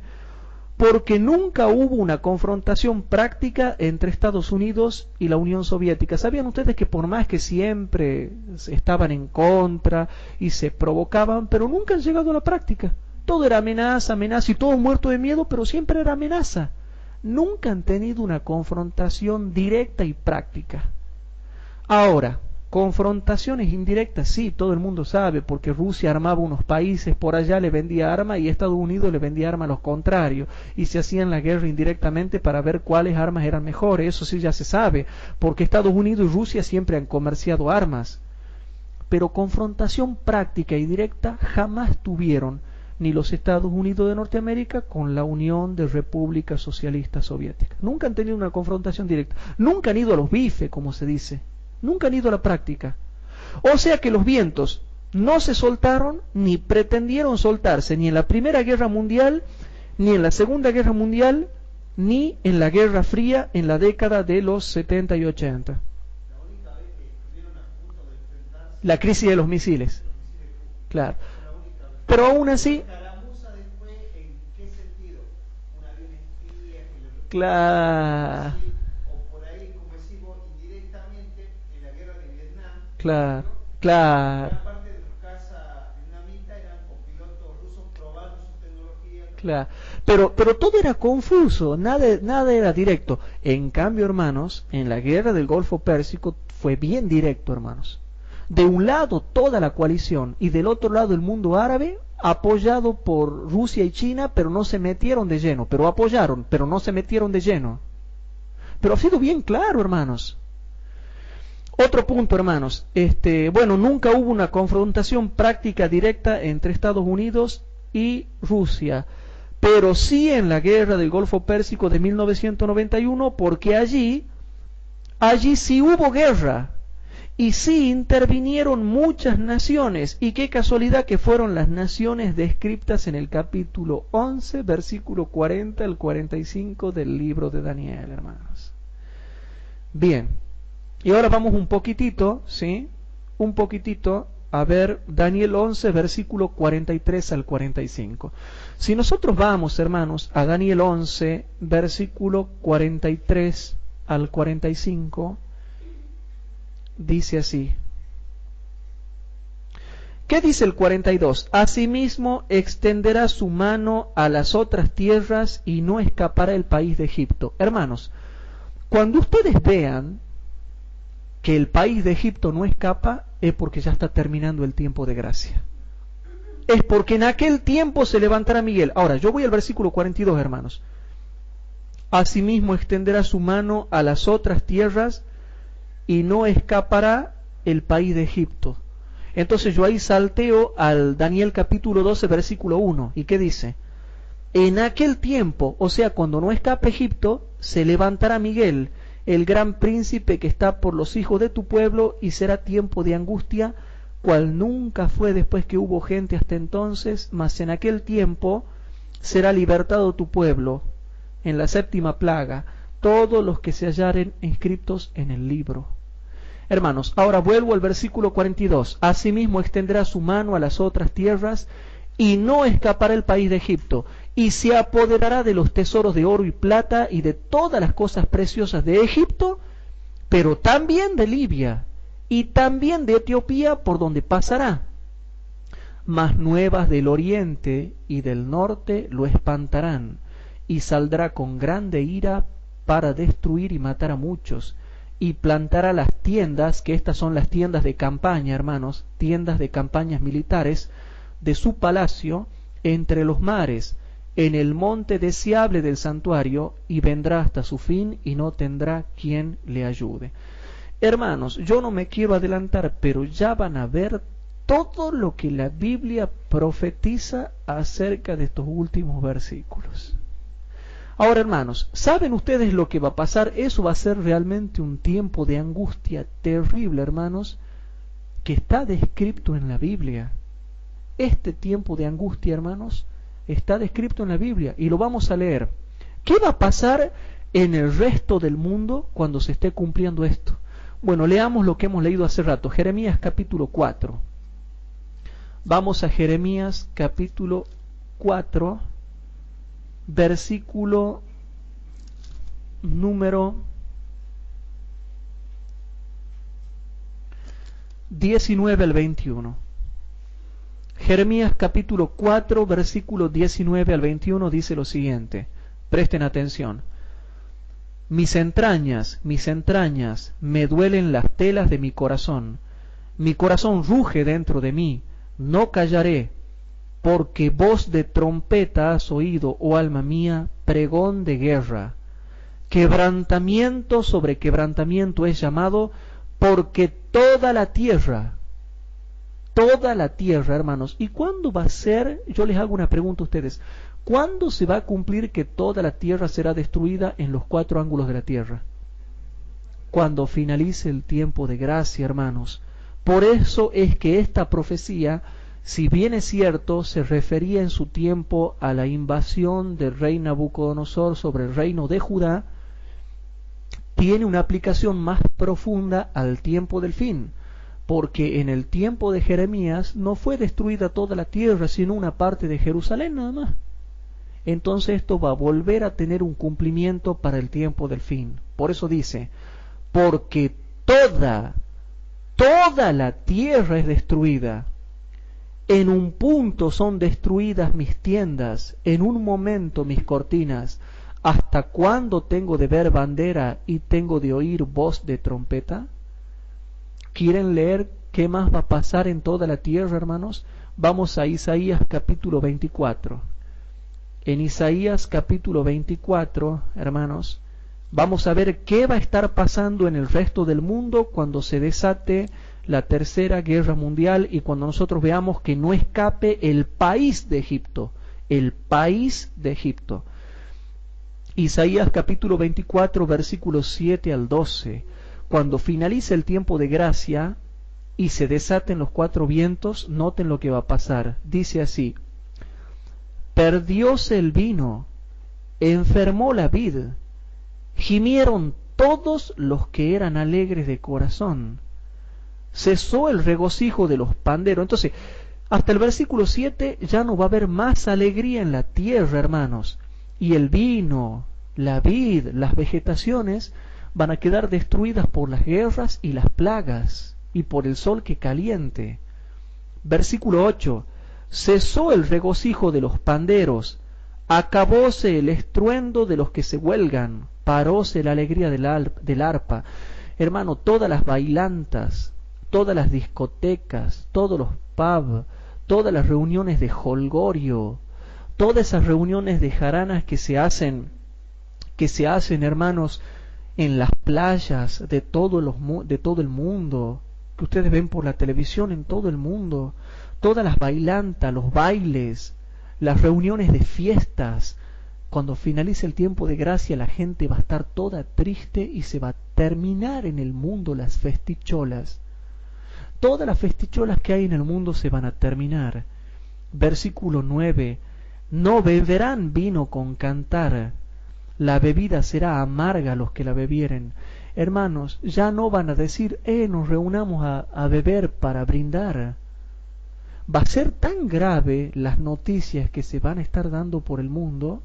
porque nunca hubo una confrontación práctica entre Estados Unidos y la Unión Soviética. ¿Sabían ustedes que por más que siempre estaban en contra y se provocaban, pero nunca han llegado a la práctica? Todo era amenaza, amenaza y todo muerto de miedo, pero siempre era amenaza. Nunca han tenido una confrontación directa y práctica. Ahora, confrontaciones indirectas, sí, todo el mundo sabe, porque Rusia armaba unos países por allá, le vendía armas, y Estados Unidos le vendía armas a los contrarios, y se hacían la guerra indirectamente para ver cuáles armas eran mejores. Eso sí ya se sabe, porque Estados Unidos y Rusia siempre han comerciado armas. Pero confrontación práctica y directa jamás tuvieron ni los Estados Unidos de Norteamérica con la Unión de Repúblicas Socialistas Soviéticas. Nunca han tenido una confrontación directa. Nunca han ido a los bifes, como se dice. Nunca han ido a la práctica. O sea que los vientos no se soltaron ni pretendieron soltarse ni en la Primera Guerra Mundial, ni en la Segunda Guerra Mundial, ni en la Guerra Fría en la década de los 70 y 80. La crisis de los misiles. Claro. Pero aún así... Claro. Claro, claro. Claro. Pero todo era confuso, nada era directo. En cambio, hermanos, en la guerra del Golfo Pérsico fue bien directo, hermanos. De un lado toda la coalición y del otro lado el mundo árabe, apoyado por Rusia y China, pero no se metieron de lleno, pero apoyaron, pero no se metieron de lleno. Pero ha sido bien claro, hermanos. Otro punto, hermanos, bueno, nunca hubo una confrontación práctica directa entre Estados Unidos y Rusia, pero sí en la guerra del Golfo Pérsico de 1991, porque allí sí hubo guerra, y sí intervinieron muchas naciones, y qué casualidad que fueron las naciones descritas en el capítulo 11, versículo 40 al 45 del libro de Daniel, hermanos. Bien. Y ahora vamos un poquitito, ¿sí? Un poquitito a ver Daniel 11, versículo 43 al 45. Si nosotros vamos, hermanos, a Daniel 11, versículo 43 al 45, dice así. ¿Qué dice el 42? Asimismo extenderá su mano a las otras tierras y no escapará el país de Egipto. Hermanos, cuando ustedes vean que el país de Egipto no escapa, es porque ya está terminando el tiempo de gracia. es porque en aquel tiempo se levantará Miguel. Ahora, yo voy al versículo 42, hermanos. Asimismo extenderá su mano a las otras tierras y no escapará el país de Egipto. Entonces yo ahí salteo al Daniel capítulo 12, versículo 1. ¿Y qué dice? En aquel tiempo, o sea, cuando no escape Egipto, se levantará Miguel, el gran príncipe que está por los hijos de tu pueblo, y será tiempo de angustia, cual nunca fue después que hubo gente hasta entonces, mas en aquel tiempo será libertado tu pueblo, en la séptima plaga, todos los que se hallaren inscritos en el libro. Hermanos, ahora vuelvo al versículo 42. Asimismo extenderá su mano a las otras tierras, y no escapará el país de Egipto, y se apoderará de los tesoros de oro y plata y de todas las cosas preciosas de Egipto, pero también de Libia, y también de Etiopía, por donde pasará. Mas nuevas del oriente y del norte lo espantarán, y saldrá con grande ira para destruir y matar a muchos, y plantará las tiendas, que estas son las tiendas de campaña, hermanos, tiendas de campañas militares, de su palacio entre los mares, en el monte deseable del santuario, y vendrá hasta su fin, y no tendrá quien le ayude. Hermanos, yo no me quiero adelantar, pero ya van a ver todo lo que la Biblia profetiza acerca de estos últimos versículos. Ahora, hermanos, ¿saben ustedes lo que va a pasar? Eso va a ser realmente un tiempo de angustia terrible, hermanos, que está descrito en la Biblia. Este tiempo de angustia, hermanos, está descrito en la Biblia y lo vamos a leer. ¿Qué va a pasar en el resto del mundo cuando se esté cumpliendo esto? Bueno, leamos lo que hemos leído hace rato, Jeremías capítulo 4. Vamos a Jeremías capítulo 4, versículo número 19 al 21. Jeremías capítulo 4, versículo 19 al 21 dice lo siguiente. Presten atención. Mis entrañas, me duelen las telas de mi corazón ruge dentro de mí, no callaré, porque voz de trompeta has oído, oh alma mía, pregón de guerra. Quebrantamiento sobre quebrantamiento es llamado, porque toda la tierra, hermanos. ¿Y cuándo va a ser? Yo les hago una pregunta a ustedes. ¿Cuándo se va a cumplir que toda la tierra será destruida en los cuatro ángulos de la tierra? Cuando finalice el tiempo de gracia, hermanos. Por eso es que esta profecía, si bien es cierto, se refería en su tiempo a la invasión del rey Nabucodonosor sobre el reino de Judá, tiene una aplicación más profunda al tiempo del fin. Porque en el tiempo de Jeremías no fue destruida toda la tierra, sino una parte de Jerusalén nada más. Entonces esto va a volver a tener un cumplimiento para el tiempo del fin. Por eso dice, porque toda la tierra es destruida. En un punto son destruidas mis tiendas, en un momento mis cortinas. ¿Hasta cuándo tengo de ver bandera y tengo de oír voz de trompeta? ¿Quieren leer qué más va a pasar en toda la tierra, hermanos? Vamos a Isaías capítulo 24. En Isaías capítulo 24, hermanos, vamos a ver qué va a estar pasando en el resto del mundo cuando se desate la tercera guerra mundial y cuando nosotros veamos que no escape el país de Egipto. El país de Egipto. Isaías capítulo 24, versículos 7 al 12. Cuando finalice el tiempo de gracia y se desaten los cuatro vientos, noten lo que va a pasar. Dice así: perdióse el vino, enfermó la vid, gimieron todos los que eran alegres de corazón, cesó el regocijo de los panderos. Entonces, hasta el versículo 7 ya no va a haber más alegría en la tierra, hermanos, y el vino, la vid, las vegetaciones van a quedar destruidas por las guerras y las plagas y por el sol que caliente. Versículo 8. Cesó el regocijo de los panderos, acabóse el estruendo de los que se huelgan, paróse la alegría del arpa. Hermano, todas las bailantas, todas las discotecas, todos los pubs, todas las reuniones de holgorio, todas esas reuniones de jaranas que se hacen, hermanos, en las playas de todo el mundo, que ustedes ven por la televisión en todo el mundo, todas las bailantas, los bailes, las reuniones de fiestas. Cuando finalice el tiempo de gracia, la gente va a estar toda triste y se va a terminar en el mundo las festicholas. Todas las festicholas que hay en el mundo se van a terminar. Versículo 9. No beberán vino con cantar, la bebida será amarga a los que la bebieren. Hermanos, ya no van a decir, nos reunamos a beber para brindar. Va a ser tan grave las noticias que se van a estar dando por el mundo.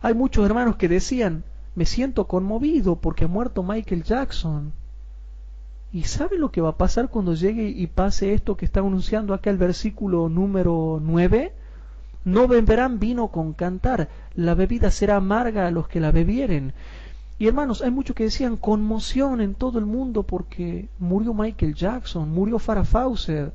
Hay muchos hermanos que decían, me siento conmovido porque ha muerto Michael Jackson. ¿Y sabe lo que va a pasar cuando llegue y pase esto que está anunciando acá el versículo número 9? No beberán vino con cantar, la bebida será amarga a los que la bebieren. Y hermanos, hay muchos que decían conmoción en todo el mundo porque murió Michael Jackson, murió Farrah Fawcett,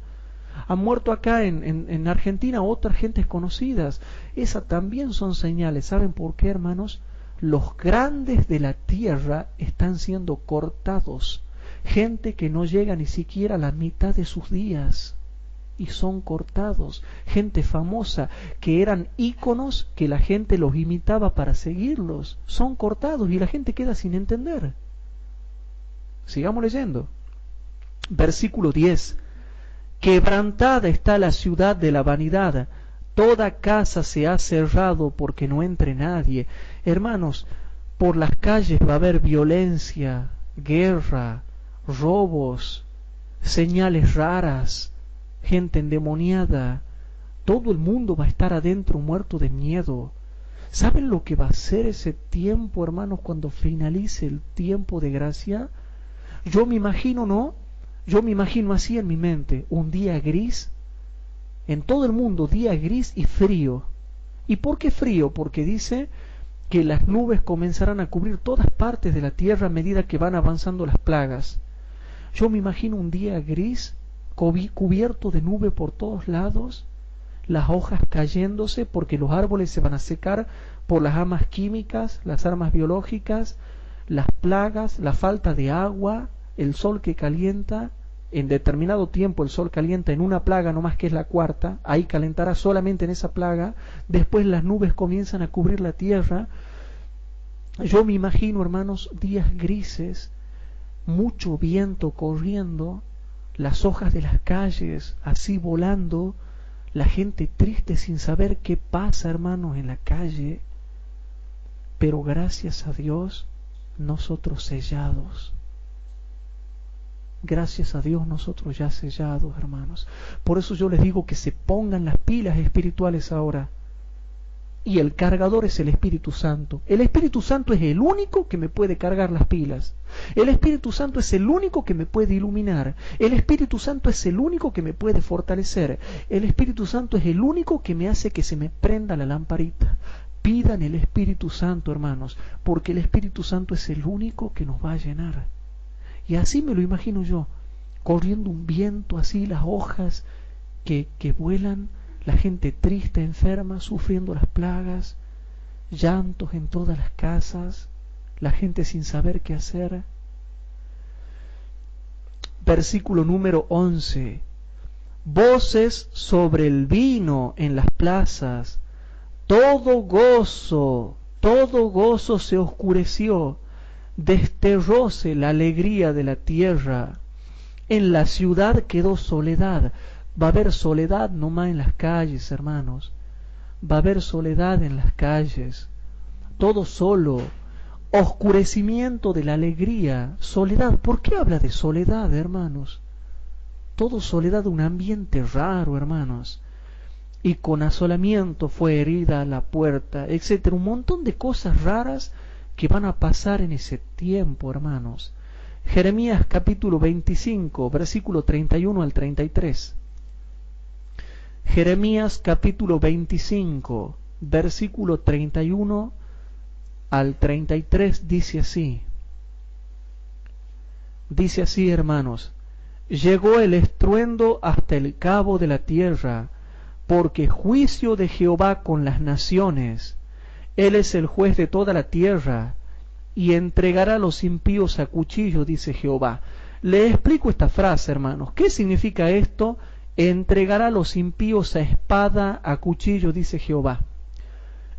ha muerto acá en Argentina otras gentes conocidas. Esas también son señales. ¿Saben por qué, hermanos? Los grandes de la tierra están siendo cortados. Gente que no llega ni siquiera a la mitad de sus días y son cortados. Gente famosa que eran íconos, que la gente los imitaba para seguirlos, son cortados y la gente queda sin entender. Sigamos leyendo. Versículo 10. Quebrantada está la ciudad de la vanidad, toda casa se ha cerrado porque no entre nadie. Hermanos, por las calles va a haber violencia, guerra, robos, señales raras, gente endemoniada. Todo el mundo va a estar adentro muerto de miedo. ¿Saben lo que va a ser ese tiempo, hermanos, cuando finalice el tiempo de gracia? Yo me imagino, ¿no? Yo me imagino así en mi mente, un día gris, en todo el mundo, día gris y frío. ¿Y por qué frío? Porque dice que las nubes comenzarán a cubrir todas partes de la tierra a medida que van avanzando las plagas. Yo me imagino un día gris, cubierto de nube por todos lados, las hojas cayéndose porque los árboles se van a secar por las armas químicas, las armas biológicas, las plagas, la falta de agua, el sol que calienta. En determinado tiempo el sol calienta en una plaga nomás, que es la cuarta, ahí calentará solamente en esa plaga. Después las nubes comienzan a cubrir la tierra. Yo me imagino, hermanos, días grises, mucho viento corriendo, las hojas de las calles así volando, la gente triste sin saber qué pasa, hermanos, en la calle. Pero gracias a Dios, nosotros sellados. Gracias a Dios nosotros ya sellados, hermanos. Por eso yo les digo que se pongan las pilas espirituales ahora. Y el cargador es el Espíritu Santo. El Espíritu Santo es el único que me puede cargar las pilas. El Espíritu Santo es el único que me puede iluminar. El Espíritu Santo es el único que me puede fortalecer. El Espíritu Santo es el único que me hace que se me prenda la lamparita. Pidan el Espíritu Santo, hermanos, porque el Espíritu Santo es el único que nos va a llenar. Y así me lo imagino yo, corriendo un viento así, las hojas que vuelan, la gente triste, enferma, sufriendo las plagas, llantos en todas las casas, la gente sin saber qué hacer. Versículo número 11. Voces sobre el vino en las plazas, todo gozo se oscureció. Desterróse la alegría de la tierra, en la ciudad quedó soledad. Va a haber soledad nomás en las calles, hermanos. Va a haber soledad en las calles, todo solo, oscurecimiento de la alegría, soledad. ¿Por qué habla de soledad, hermanos? Todo soledad, un ambiente raro, hermanos. Y con asolamiento fue herida la puerta, etcétera. Un montón de cosas raras que van a pasar en ese tiempo, hermanos. Jeremías capítulo 25, versículo 31 al 33. Jeremías capítulo 25, versículo 31 al 33 dice así. Dice así, hermanos: llegó el estruendo hasta el cabo de la tierra, porque juicio de Jehová con las naciones. Él es el juez de toda la tierra, y entregará a los impíos a cuchillo, dice Jehová. Le explico esta frase, hermanos. ¿Qué significa esto? Entregará a los impíos a espada, a cuchillo, dice Jehová.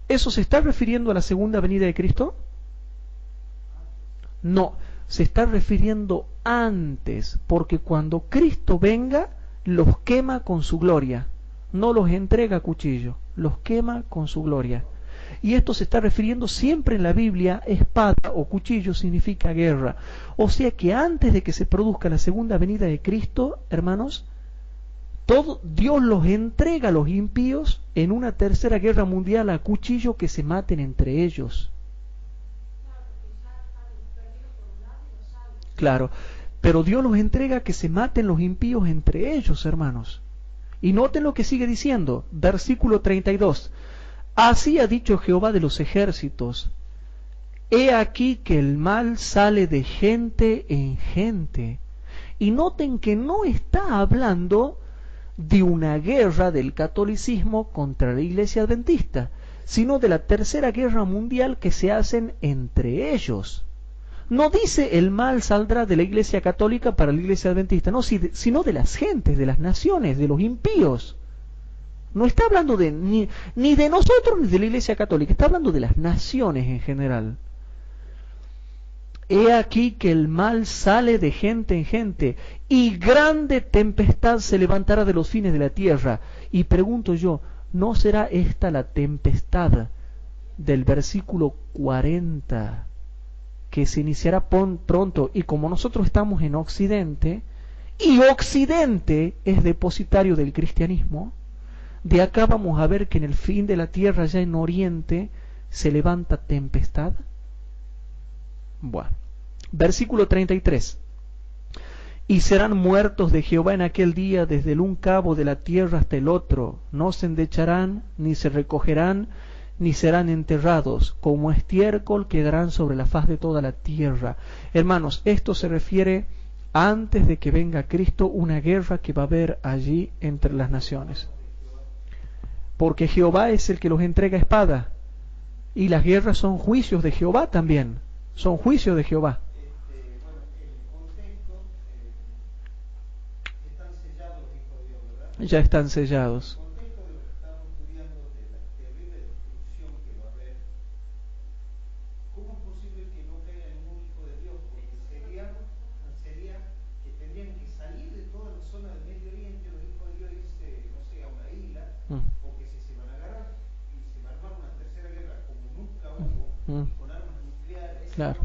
¿Eso se está refiriendo a la segunda venida de Cristo? No, se está refiriendo antes, porque cuando Cristo venga, los quema con su gloria. No los entrega a cuchillo, los quema con su gloria. Y esto se está refiriendo siempre en la Biblia, espada o cuchillo significa guerra. O sea que antes de que se produzca la segunda venida de Cristo, hermanos, Dios los entrega a los impíos en una tercera guerra mundial a cuchillo, que se maten entre ellos. Claro, pero Dios los entrega que se maten los impíos entre ellos, hermanos. Y noten lo que sigue diciendo, versículo 32. Así ha dicho Jehová de los ejércitos: he aquí que el mal sale de gente en gente. Y noten que no está hablando de una guerra del catolicismo contra la iglesia adventista, sino de la tercera guerra mundial que se hacen entre ellos. No dice el mal saldrá de la iglesia católica para la iglesia adventista, no, sino de las gentes, de las naciones, de los impíos. No está hablando ni de nosotros ni de la iglesia católica, está hablando de las naciones en general. He aquí que el mal sale de gente en gente, y grande tempestad se levantará de los fines de la tierra. Y pregunto yo, ¿no será esta la tempestad del versículo 40? Que se iniciará pronto, y como nosotros estamos en Occidente, y Occidente es depositario del cristianismo, de acá vamos a ver que en el fin de la tierra, ya en Oriente, se levanta tempestad. Bueno, versículo 33. Y serán muertos de Jehová en aquel día desde el un cabo de la tierra hasta el otro, no se endecharán, ni se recogerán, ni serán enterrados, como estiércol quedarán sobre la faz de toda la tierra. Hermanos, esto se refiere antes de que venga Cristo, una guerra que va a haber allí entre las naciones. Porque Jehová es el que los entrega a espada, y las guerras son juicios de Jehová también, son juicios de Jehová. Ya están sellados. Porque si se van a agarrar y se va a armar una tercera guerra como nunca hubo, con armas nucleares, claro.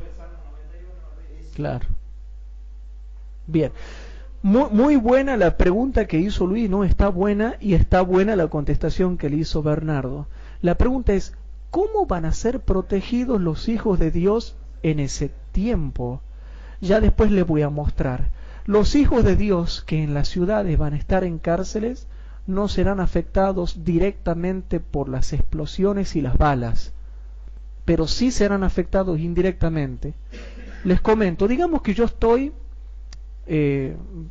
Es... Claro. Bien. Muy buena la pregunta que hizo Luis, ¿no? Está buena, y está buena la contestación que le hizo Bernardo. La pregunta es, ¿cómo van a ser protegidos los hijos de Dios en ese tiempo? Ya después les voy a mostrar. Los hijos de Dios que en las ciudades van a estar en cárceles no serán afectados directamente por las explosiones y las balas, pero sí serán afectados indirectamente. Les comento, digamos que yo estoy,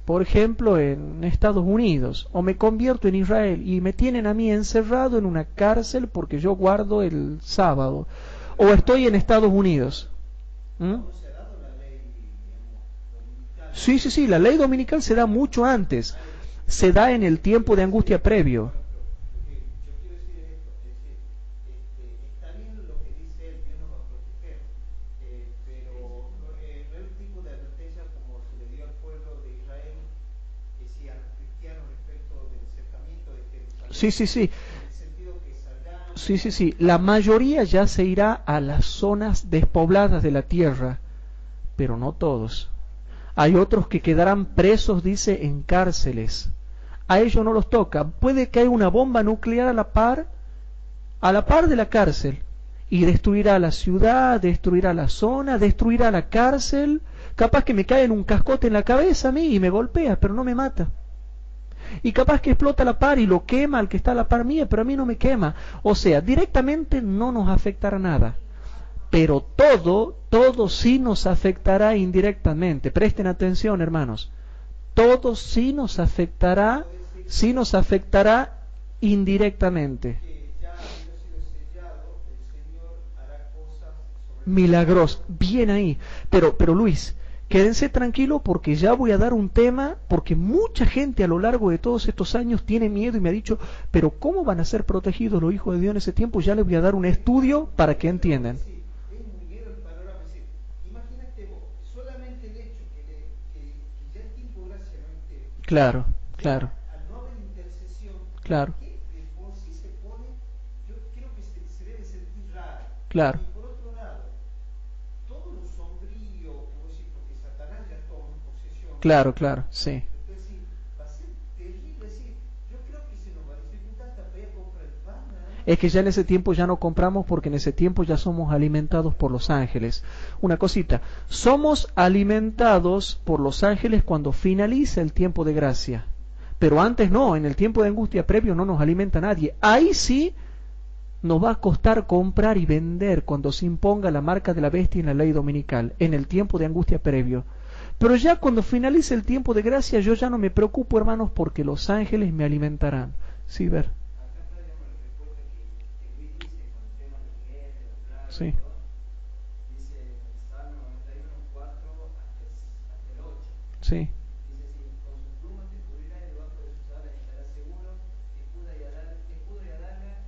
por ejemplo, en Estados Unidos, o me convierto en Israel y me tienen a mí encerrado en una cárcel porque yo guardo el sábado, o estoy en Estados Unidos. Sí, la ley dominical se da mucho antes. Se da en el tiempo de angustia previo. Yo quiero decir esto, es decir, está bien lo que dice él, Dios nos va a proteger, pero no es el tipo de advertencia como se le dio al pueblo de Israel, si a los cristianos respecto del acercamiento de Jerusalén. Sí. En el sentido que saldrán... Sí. La mayoría ya se irá a las zonas despobladas de la tierra, pero no todos. Hay otros que quedarán presos, dice, en cárceles. A ellos no los toca. Puede que haya una bomba nuclear a la par de la cárcel, y destruirá la ciudad, destruirá la zona, destruirá la cárcel. Capaz que me cae en un cascote en la cabeza a mí y me golpea, pero no me mata. Y capaz que explota la par y lo quema al que está a la par mía, pero a mí no me quema. O sea, directamente no nos afectará nada. Pero todo sí nos afectará indirectamente. Presten atención, hermanos. Todo sí nos afectará indirectamente. Que ya habiendo sido sellado, el Señor hará cosas Milagros, sobrenaturales. bien ahí. Pero Luis, quédense tranquilo porque ya voy a dar un tema, porque mucha gente a lo largo de todos estos años tiene miedo y me ha dicho, pero ¿cómo van a ser protegidos los hijos de Dios en ese tiempo? Ya les voy a dar un estudio para que entiendan. Sí, es muy bien el panorama. Es decir, imagínate vos, solamente el hecho que ya el tiempo de gracia no esté, Claro, ya claro, al no haber intercesión, claro, que de por sí se pone, yo creo que se debe sentir raro. claro, Y por otro lado, todo lo sombrío, que vos decís, porque Satanás ya toma posesión, claro, claro, sí. entonces sí, va a ser terrible. Es decir, yo creo que se nos va a dificultar hasta para ir a comprar el pan, nada más. Es que ya en ese tiempo ya no compramos porque en ese tiempo ya somos alimentados por los ángeles. Una cosita, somos alimentados por los ángeles cuando finaliza el tiempo de gracia. Pero antes no, en el tiempo de angustia previo no nos alimenta nadie. Ahí sí nos va a costar comprar y vender cuando se imponga la marca de la bestia en la ley dominical, en el tiempo de angustia previo. Pero ya cuando finalice el tiempo de gracia yo ya no me preocupo, hermanos, porque los ángeles me alimentarán. Sí, ver. Acá está, digamos, la respuesta que Luis dice con el tema de los genes, de los plagas, Sí, todo. Dice Salmo 91, 4 hasta el 8. sí, Dice así: con sus plumas te cubrirá y debajo de sus alas estarás seguro. Escudo y adarga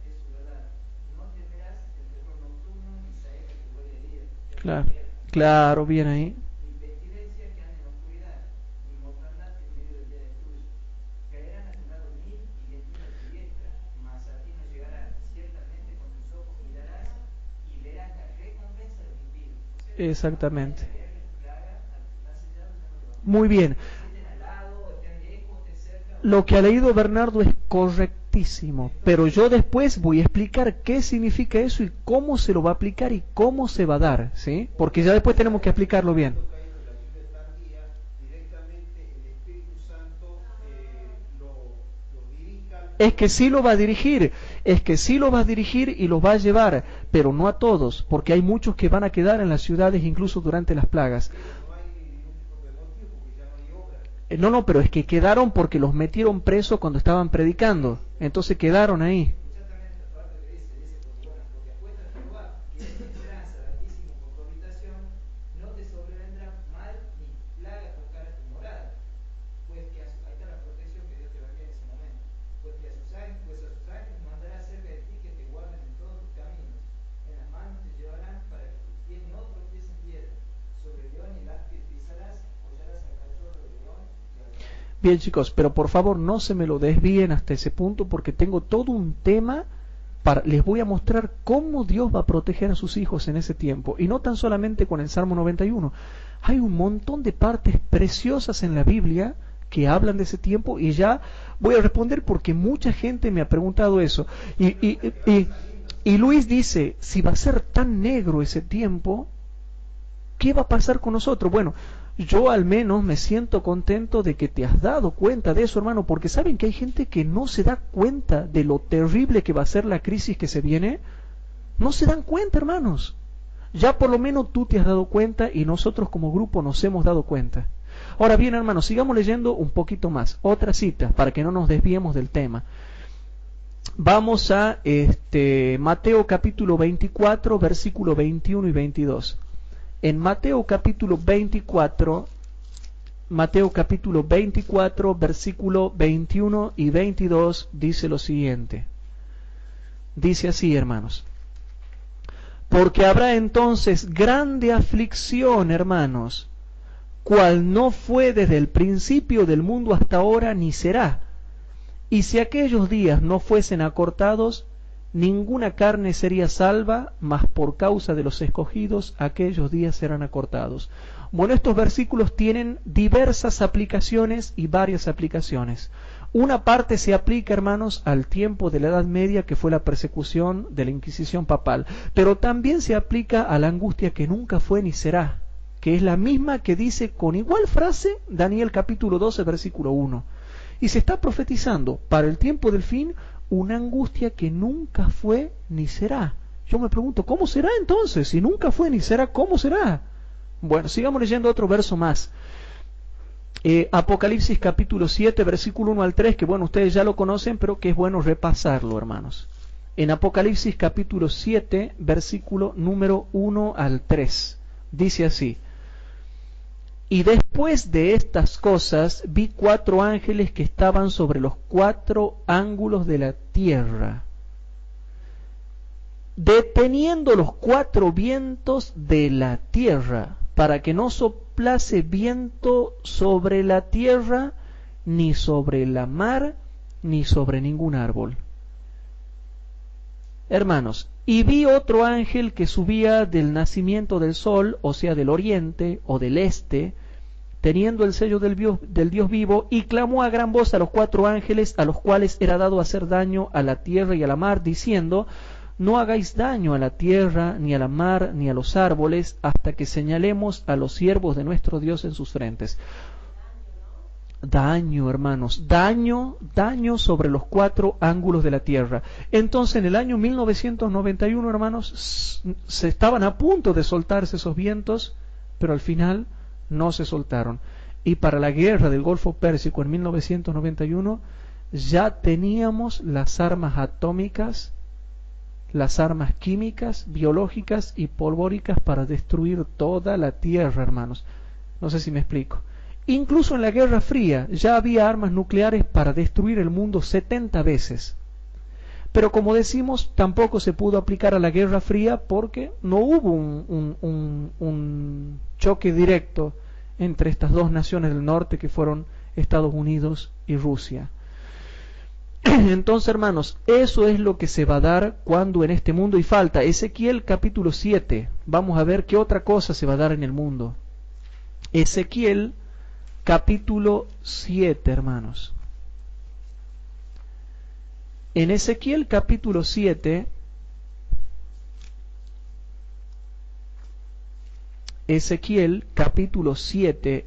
es su verdad. No temerás el terror nocturno ni saeta que vuele de día. claro, claro, bien ahí. Ni pestilencia que ande en oscuridad, ni mortandad en medio del día de tuyo. Caerán a tu lado 1000 y 10.000 a tu diestra, mas a ti no llegará. Ciertamente con tus ojos mirarás y verás la recompensa de los impíos. O sea, Exactamente. creer que plaga al que está sellado ya no le va a Muy bien. estén al lado, estén lejos, estén cerca. Lo que ha leído Bernardo es correctísimo, pero yo después voy a explicar qué significa eso y cómo se lo va a aplicar y cómo se va a dar, ¿sí? Porque ya después tenemos que explicarlo bien. Caído en la lluvia tardía, directamente el Espíritu Santo lo dirija. Es que sí lo va a dirigir, es que sí lo va a dirigir y lo va a llevar, pero no a todos, porque hay muchos que van a quedar en las ciudades incluso durante las plagas. No hay ningún tipo de motivo porque ya no hay obra. No, pero es que quedaron porque los metieron presos cuando estaban predicando, entonces quedaron ahí. Exactamente, aparte que dice, porque bueno, porque apuesta a Jehová, que es mi esperanza de altísimo por tu habitación, no te sobrevendrá mal ni plaga tocar a tu morada. Pues que ahí está la protección que Dios te va a enviar en ese momento. Pues a sus ángeles mandará cerca de ti que te guarden en todos tus caminos. En las manos te llevarán para que tus pies no tropiecen en piedra. Sobre el león y el áspid pisarás, hollarás al cachorro del león y al león. Bien, chicos, pero por favor no se me lo desvíen hasta ese punto porque tengo todo un tema les voy a mostrar cómo Dios va a proteger a sus hijos en ese tiempo. Y no tan solamente con el Salmo 91. Hay un montón de partes preciosas en la Biblia que hablan de ese tiempo y ya voy a responder porque mucha gente me ha preguntado eso. Y Luis dice, si va a ser tan negro ese tiempo, ¿qué va a pasar con nosotros? Bueno, yo al menos me siento contento de que te has dado cuenta de eso, hermano, porque saben que hay gente que no se da cuenta de lo terrible que va a ser la crisis que se viene. No se dan cuenta, hermanos. Ya por lo menos tú te has dado cuenta y nosotros como grupo nos hemos dado cuenta. Ahora bien, hermanos, sigamos leyendo un poquito más. Otra cita, para que no nos desviemos del tema. Vamos a Mateo capítulo 24, versículo 21 y 22. En Mateo capítulo 24, versículo 21 y 22 dice lo siguiente. Dice así, hermanos. Porque habrá entonces grande aflicción, hermanos, cual no fue desde el principio del mundo hasta ahora, ni será. Y si aquellos días no fuesen acortados, ninguna carne sería salva, mas por causa de los escogidos aquellos días serán acortados. Bueno, estos versículos tienen diversas aplicaciones y varias aplicaciones. Una parte se aplica, hermanos, al tiempo de la Edad Media, que fue la persecución de la Inquisición papal, pero también se aplica a la angustia que nunca fue ni será, que es la misma que dice con igual frase Daniel capítulo 12, versículo 1. Y se está profetizando para el tiempo del fin una angustia que nunca fue ni será. Yo me pregunto, ¿cómo será entonces? Si nunca fue ni será, ¿cómo será? Bueno, sigamos leyendo otro verso más. Apocalipsis capítulo 7, versículo 1 al 3, que bueno, ustedes ya lo conocen, pero que es bueno repasarlo, hermanos. En Apocalipsis capítulo 7, versículo número 1 al 3, dice así: y después de estas cosas vi 4 ángeles que estaban sobre los 4 ángulos de la tierra, deteniendo los 4 vientos de la tierra, para que no soplase viento sobre la tierra, ni sobre la mar, ni sobre ningún árbol. Hermanos, y vi otro ángel que subía del nacimiento del sol, o sea, del oriente o del este, teniendo el sello del Dios vivo, y clamó a gran voz a los 4 ángeles, a los cuales era dado hacer daño a la tierra y a la mar, diciendo: no hagáis daño a la tierra, ni a la mar, ni a los árboles, hasta que señalemos a los siervos de nuestro Dios en sus frentes. Daño, hermanos, daño sobre los 4 ángulos de la tierra. Entonces, en el año 1991, hermanos, se estaban a punto de soltarse esos vientos, pero al final no se soltaron. Y para la guerra del Golfo Pérsico en 1991, ya teníamos las armas atómicas, las armas químicas, biológicas y polvóricas para destruir toda la tierra, hermanos. No sé si me explico. Incluso en la Guerra Fría ya había armas nucleares para destruir el mundo 70 veces. Pero como decimos, tampoco se pudo aplicar a la Guerra Fría porque no hubo un choque directo entre estas dos naciones del norte que fueron Estados Unidos y Rusia. Entonces, hermanos, eso es lo que se va a dar cuando en este mundo, y falta Ezequiel capítulo 7, vamos a ver qué otra cosa se va a dar en el mundo. Ezequiel capítulo 7, hermanos. En Ezequiel capítulo 7,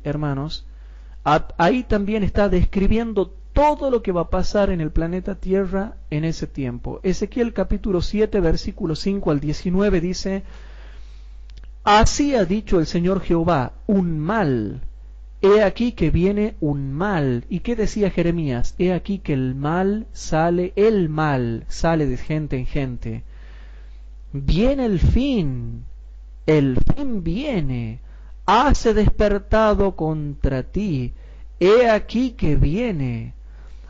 hermanos, ahí también está describiendo todo lo que va a pasar en el planeta Tierra en ese tiempo. Ezequiel capítulo 7, versículo 5 al 19 dice: así ha dicho el Señor Jehová, un mal. He aquí que viene un mal. ¿Y qué decía Jeremías? He aquí que el mal sale de gente en gente. Viene el fin viene, hase despertado contra ti. He aquí que viene.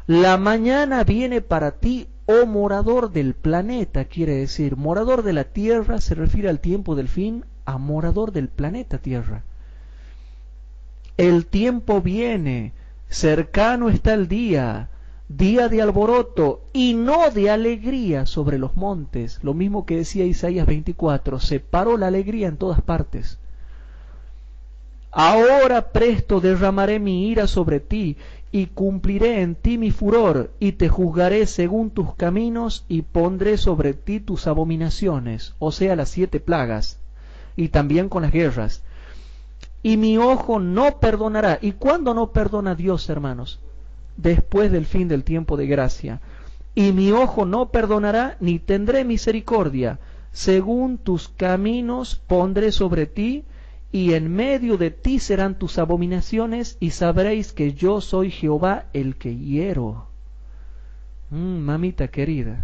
La mañana viene para ti, oh morador del planeta, quiere decir, morador de la tierra, se refiere al tiempo del fin, a morador del planeta Tierra. El tiempo viene, cercano está el día de alboroto y no de alegría sobre los montes. Lo mismo que decía Isaías 24, se paró la alegría en todas partes. Ahora presto derramaré mi ira sobre ti, y cumpliré en ti mi furor, y te juzgaré según tus caminos, y pondré sobre ti tus abominaciones, o sea, las 7 plagas, y también con las guerras. Y mi ojo no perdonará. ¿Y cuándo no perdona Dios, hermanos? Después del fin del tiempo de gracia. Y mi ojo no perdonará, ni tendré misericordia. Según tus caminos pondré sobre ti, y en medio de ti serán tus abominaciones, y sabréis que yo soy Jehová el que hiero. Mamita querida,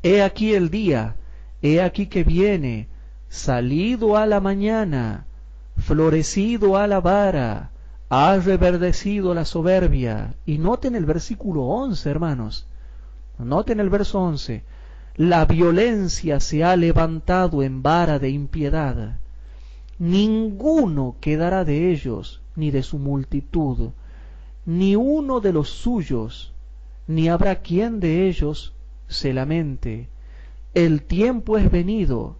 he aquí el día, he aquí que viene, salido a la mañana, florecido a la vara, ha reverdecido la soberbia. Y noten el versículo 11, hermanos, noten el verso 11, la violencia se ha levantado en vara de impiedad. Ninguno quedará de ellos, ni de su multitud, ni uno de los suyos, ni habrá quien de ellos se lamente. El tiempo es venido,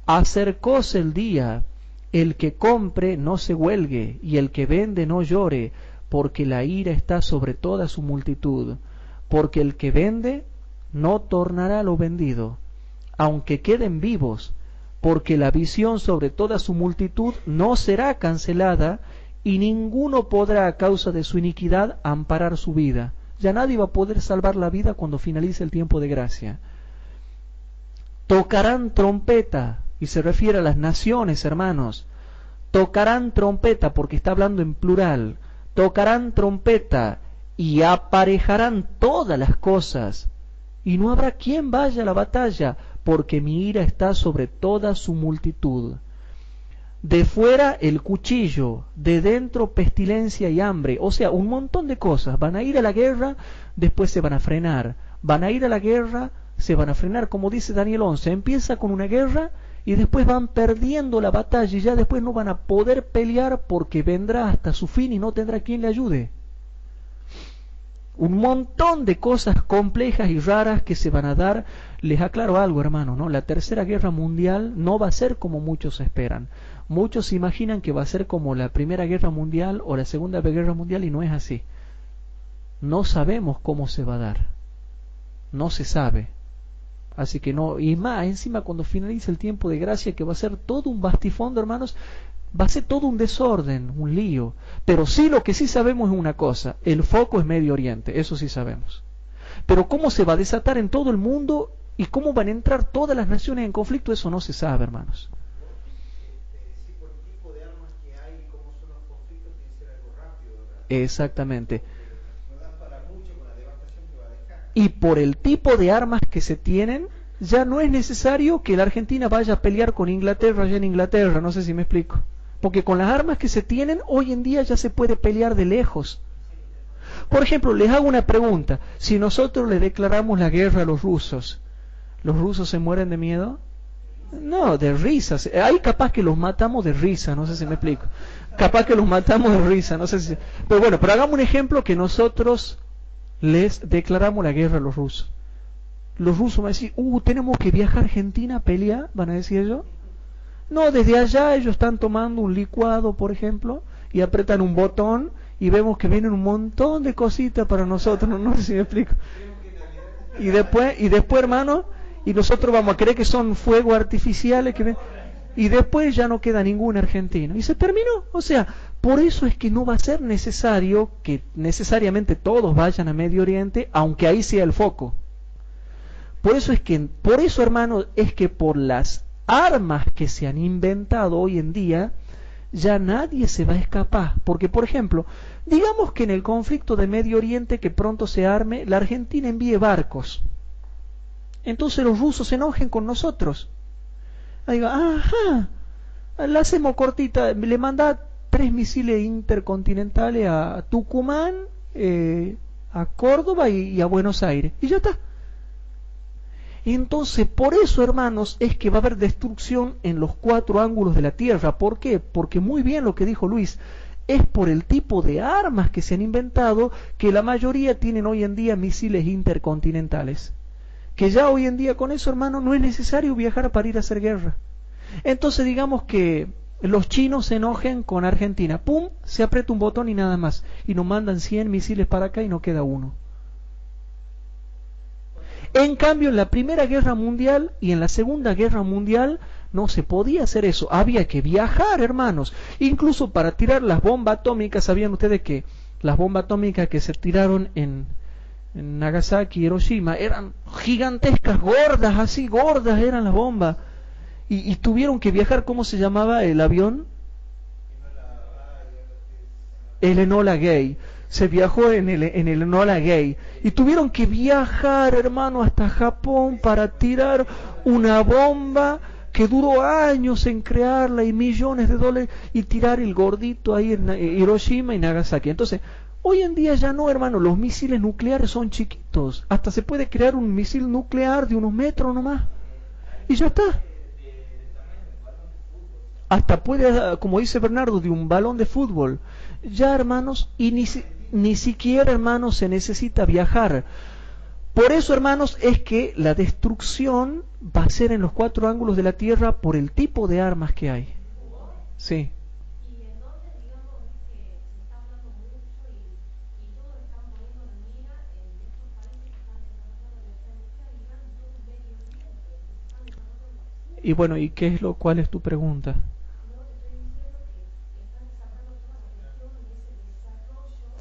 acercóse el día, el que compre no se huelgue, y el que vende no llore, porque la ira está sobre toda su multitud, porque el que vende no tornará lo vendido, aunque queden vivos, porque la visión sobre toda su multitud no será cancelada, y ninguno podrá a causa de su iniquidad amparar su vida. Ya nadie va a poder salvar la vida cuando finalice el tiempo de gracia. Tocarán trompeta, y se refiere a las naciones, hermanos. Tocarán trompeta, porque está hablando en plural. tocarán trompeta y aparejarán todas las cosas, y no habrá quien vaya a la batalla, porque mi ira está sobre toda su multitud. De fuera el cuchillo, de dentro pestilencia y hambre, o sea, un montón de cosas. Van a ir a la guerra, después se van a frenar. Van a ir a la guerra, se van a frenar, como dice Daniel 11. Empieza con una guerra y después van perdiendo la batalla y ya después no van a poder pelear porque vendrá hasta su fin y no tendrá quien le ayude. Un montón de cosas complejas y raras que se van a dar. Les aclaro algo, hermano, ¿no? La Tercera Guerra Mundial no va a ser como muchos esperan. Muchos se imaginan que va a ser como la Primera Guerra Mundial o la Segunda Guerra Mundial y no es así. No sabemos cómo se va a dar. No se sabe. Así que no, y más encima cuando finalice el tiempo de gracia, que va a ser todo un bastifondo, hermanos, va a ser todo un desorden, un lío. Pero sí, lo que sí sabemos es una cosa: el foco es Medio Oriente, eso sí sabemos. Pero cómo se va a desatar en todo el mundo y cómo van a entrar todas las naciones en conflicto, eso no se sabe, hermanos. Sí, por el tipo de armas que hay y cómo son los conflictos, tiene que ser algo rápido, ¿verdad? Exactamente. No dan para mucho con la devastación que va a dejar. Y por el tipo de armas que se tienen, ya no es necesario que la Argentina vaya a pelear con Inglaterra allá en Inglaterra, no sé si me explico. Porque con las armas que se tienen, hoy en día ya se puede pelear de lejos. Por ejemplo, les hago una pregunta. Si nosotros le declaramos la guerra a los rusos se mueren de miedo? No, de risas. Ahí capaz que los matamos de risa, no sé si me explico. Capaz que los matamos de risa, no sé si... Pero bueno, pero hagamos un ejemplo que nosotros les declaramos la guerra a los rusos. Los rusos van a decir, tenemos que viajar a Argentina a pelear, van a decir ellos. No, desde allá ellos están tomando un licuado, por ejemplo, y apretan un botón y vemos que vienen un montón de cositas para nosotros, no sé si me explico. Y después, hermano, y nosotros vamos a creer que son fuegos artificiales que ven, y después ya no queda ningún argentino. Y se terminó. O sea, por eso es que no va a ser necesario que necesariamente todos vayan a Medio Oriente, aunque ahí sea el foco. Por eso, hermano, es que por las armas que se han inventado hoy en día, ya nadie se va a escapar. Porque, por ejemplo, digamos que en el conflicto de Medio Oriente que pronto se arme, la Argentina envíe barcos. Entonces los rusos se enojen con nosotros. Diga, ajá, la hacemos cortita, le manda 3 misiles intercontinentales a Tucumán, a Córdoba y a Buenos Aires. Y ya está. Entonces, por eso, hermanos, es que va a haber destrucción en los 4 ángulos de la tierra. ¿Por qué? Porque muy bien lo que dijo Luis, es por el tipo de armas que se han inventado, que la mayoría tienen hoy en día misiles intercontinentales. Que ya hoy en día con eso, hermano, no es necesario viajar para ir a hacer guerra. Entonces, digamos que los chinos se enojen con Argentina. ¡Pum! Se aprieta un botón y nada más. Y nos mandan 100 misiles para acá y no queda uno. En cambio, en la Primera Guerra Mundial y en la Segunda Guerra Mundial no se podía hacer eso. Había que viajar, hermanos. Incluso para tirar las bombas atómicas, ¿sabían ustedes que las bombas atómicas que se tiraron en Nagasaki y Hiroshima eran gigantescas, gordas, así gordas eran las bombas? Y tuvieron que viajar, ¿cómo se llamaba el avión? El Enola Gay. Se viajó en el Enola Gay y tuvieron que viajar, hermano, hasta Japón para tirar una bomba que duró años en crearla y millones de dólares y tirar el gordito ahí en Hiroshima y Nagasaki. Entonces, hoy en día ya no, hermano, los misiles nucleares son chiquitos, hasta se puede crear un misil nuclear de unos metros nomás y ya está. Hasta puede, como dice Bernardo, de un balón de fútbol. Ya, hermanos, y ni siquiera, hermanos, se necesita viajar. Por eso, hermanos, es que la destrucción va a ser en los 4 ángulos de la tierra por el tipo de armas que hay. Sí. Y en donde, digamos, que se está hablando mucho y todos están poniendo la mira en estos países que están desarrollando la energía nuclear y van en todo el Medio Oriente, que se están desarrollando. Y bueno, ¿y cuál es tu pregunta?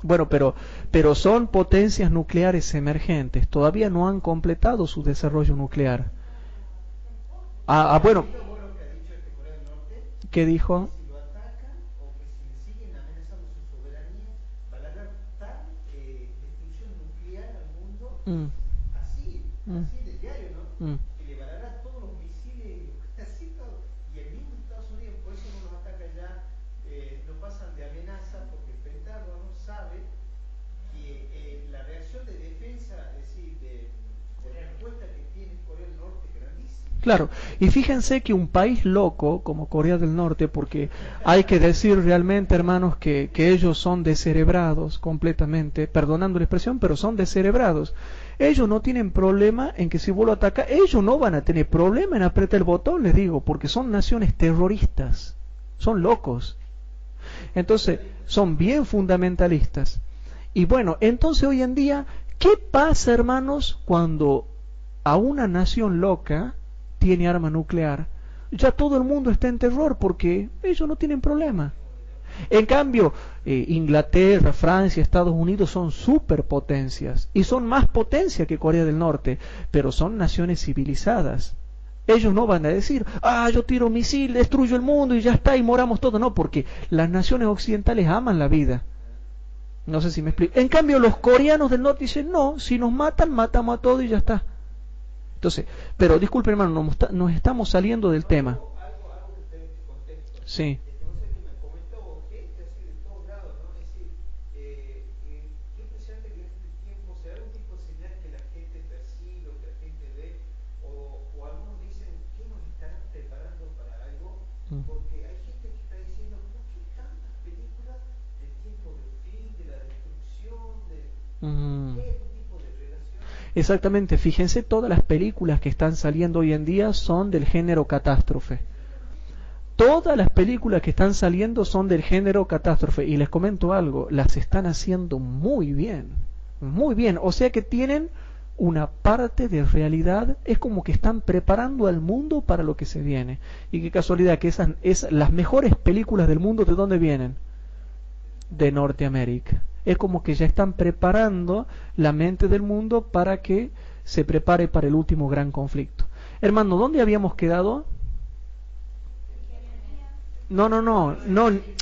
Bueno, pero son potencias nucleares emergentes, todavía no han completado su desarrollo nuclear. Bueno, ¿qué dijo? Si lo atacan o que si le siguen amenazando su soberanía, así Mm. de diario, ¿no? Mm. Que le varará todos los misiles así todo, y el mismo Estados Unidos, por eso no nos ataca ya, no pasan de amenaza, porque el Pentágono sabe que la reacción de defensa, es decir, de respuesta que tiene Corea del Norte es grandísima. Claro, y fíjense que un país loco como Corea del Norte, porque hay que decir realmente, hermanos, que ellos son descerebrados completamente, perdonando la expresión, pero son descerebrados. Ellos no tienen problema en que si vos lo atacas, ellos no van a tener problema en apretar el botón, les digo, porque son naciones terroristas, son locos. Entonces, son bien fundamentalistas. Y bueno, entonces hoy en día, ¿qué pasa, hermanos, cuando a una nación loca tiene arma nuclear? Ya todo el mundo está en terror porque ellos no tienen problema. En cambio, Inglaterra, Francia, Estados Unidos son superpotencias y son más potencia que Corea del Norte, pero son naciones civilizadas. Ellos no van a decir, yo tiro un misil, destruyo el mundo y ya está, y moramos todos. No, porque las naciones occidentales aman la vida. No sé si me explico. En cambio, los coreanos del norte dicen, no, si nos matan, matamos a todos y ya está. Entonces, pero disculpe, hermano, nos estamos saliendo del tema. Algo que te contexto. Sí. Entonces, que me comentó gente así de todos lados, ¿no? Es decir, qué impresionante que en este tiempo se da un tipo de señal que la gente percibe, o que la gente ve, o algunos dicen, ¿qué nos estarán preparando para algo? Porque hay gente que está diciendo, ¿por qué tantas películas del tiempo del fin, de la destrucción, de... ¿Qué es un tipo de relación? Exactamente, fíjense, todas las películas que están saliendo hoy en día son del género catástrofe. Todas las películas que están saliendo son del género catástrofe. Y les comento algo, las están haciendo muy bien. Muy bien. O sea que tienen una parte de realidad. Es como que están preparando al mundo para lo que se viene. Y qué casualidad que las mejores películas del mundo, ¿de dónde vienen? De Norteamérica. Es como que ya están preparando la mente del mundo para que se prepare para el último gran conflicto. Hermano, ¿dónde habíamos quedado? No,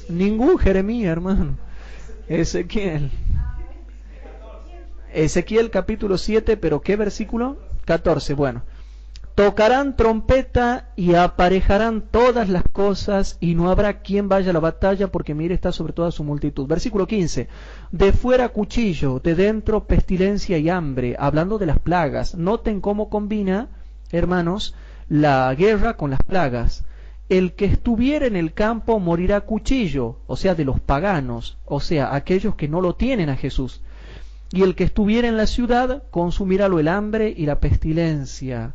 ningún Jeremías, hermano. Ezequiel capítulo 7, pero ¿qué versículo? 14, bueno. Tocarán trompeta y aparejarán todas las cosas y no habrá quien vaya a la batalla porque mire está sobre toda su multitud. Versículo 15. De fuera cuchillo, de dentro pestilencia y hambre. Hablando de las plagas. Noten cómo combina, hermanos, la guerra con las plagas. El que estuviera en el campo morirá a cuchillo, o sea, de los paganos, o sea, aquellos que no lo tienen a Jesús. Y el que estuviera en la ciudad consumirálo el hambre y la pestilencia.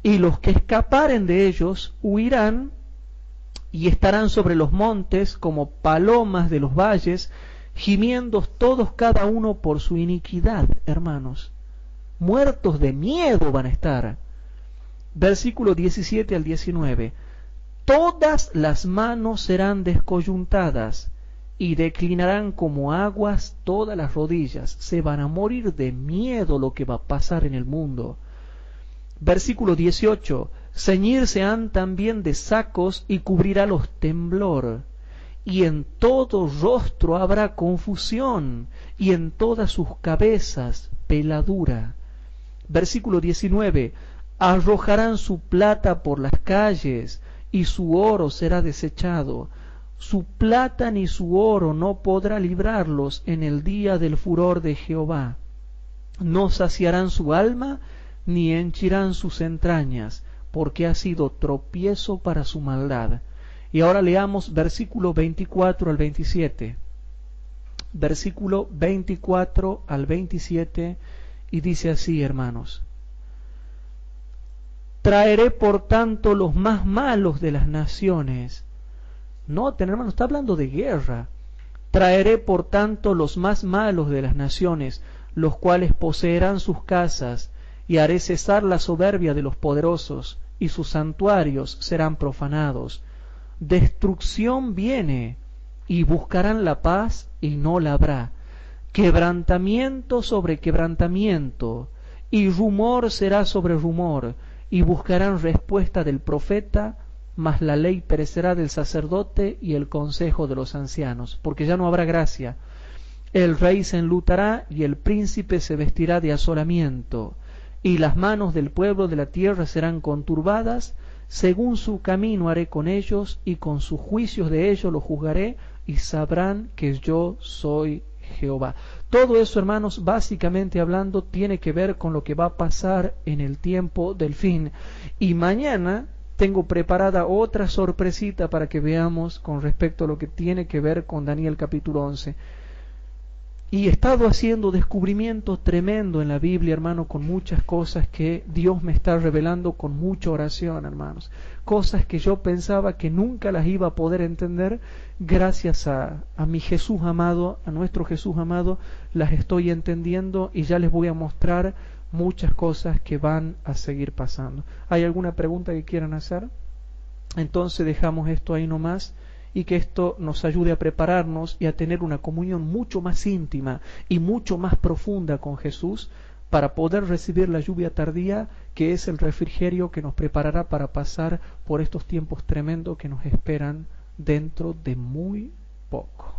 Y los que escaparen de ellos huirán y estarán sobre los montes como palomas de los valles, gimiendo todos cada uno por su iniquidad, hermanos. Muertos de miedo van a estar. Versículo 17 al 19. Todas las manos serán descoyuntadas y declinarán como aguas todas las rodillas. Se van a morir de miedo lo que va a pasar en el mundo. Versículo 18. Ceñirse han también de sacos y cubrirá los temblor. Y en todo rostro habrá confusión, y en todas sus cabezas peladura. Versículo 19. Arrojarán su plata por las calles, y su oro será desechado. Su plata ni su oro no podrá librarlos en el día del furor de Jehová. No saciarán su alma, ni henchirán sus entrañas, porque ha sido tropiezo para su maldad. Y ahora leamos versículo 24 al 27. Versículo 24 al 27, y dice así, hermanos. Traeré por tanto los más malos de las naciones. Noten, hermanos, está hablando de guerra. Traeré por tanto los más malos de las naciones, los cuales poseerán sus casas, y haré cesar la soberbia de los poderosos, y sus santuarios serán profanados. Destrucción viene, y buscarán la paz, y no la habrá. Quebrantamiento sobre quebrantamiento, y rumor será sobre rumor, y buscarán respuesta del profeta, mas la ley perecerá del sacerdote y el consejo de los ancianos, porque ya no habrá gracia. El rey se enlutará y el príncipe se vestirá de asolamiento, y las manos del pueblo de la tierra serán conturbadas. Según su camino haré con ellos, y con sus juicios de ellos los juzgaré, y sabrán que yo soy Jehová. Todo eso, hermanos, básicamente hablando, tiene que ver con lo que va a pasar en el tiempo del fin. Y mañana tengo preparada otra sorpresita para que veamos con respecto a lo que tiene que ver con Daniel capítulo 11. Y he estado haciendo descubrimientos tremendos en la Biblia, hermano, con muchas cosas que Dios me está revelando con mucha oración, hermanos. Cosas que yo pensaba que nunca las iba a poder entender, gracias a mi Jesús amado, a nuestro Jesús amado, las estoy entendiendo y ya les voy a mostrar muchas cosas que van a seguir pasando. ¿Hay alguna pregunta que quieran hacer? Entonces dejamos esto ahí nomás. Y que esto nos ayude a prepararnos y a tener una comunión mucho más íntima y mucho más profunda con Jesús para poder recibir la lluvia tardía, que es el refrigerio que nos preparará para pasar por estos tiempos tremendos que nos esperan dentro de muy poco.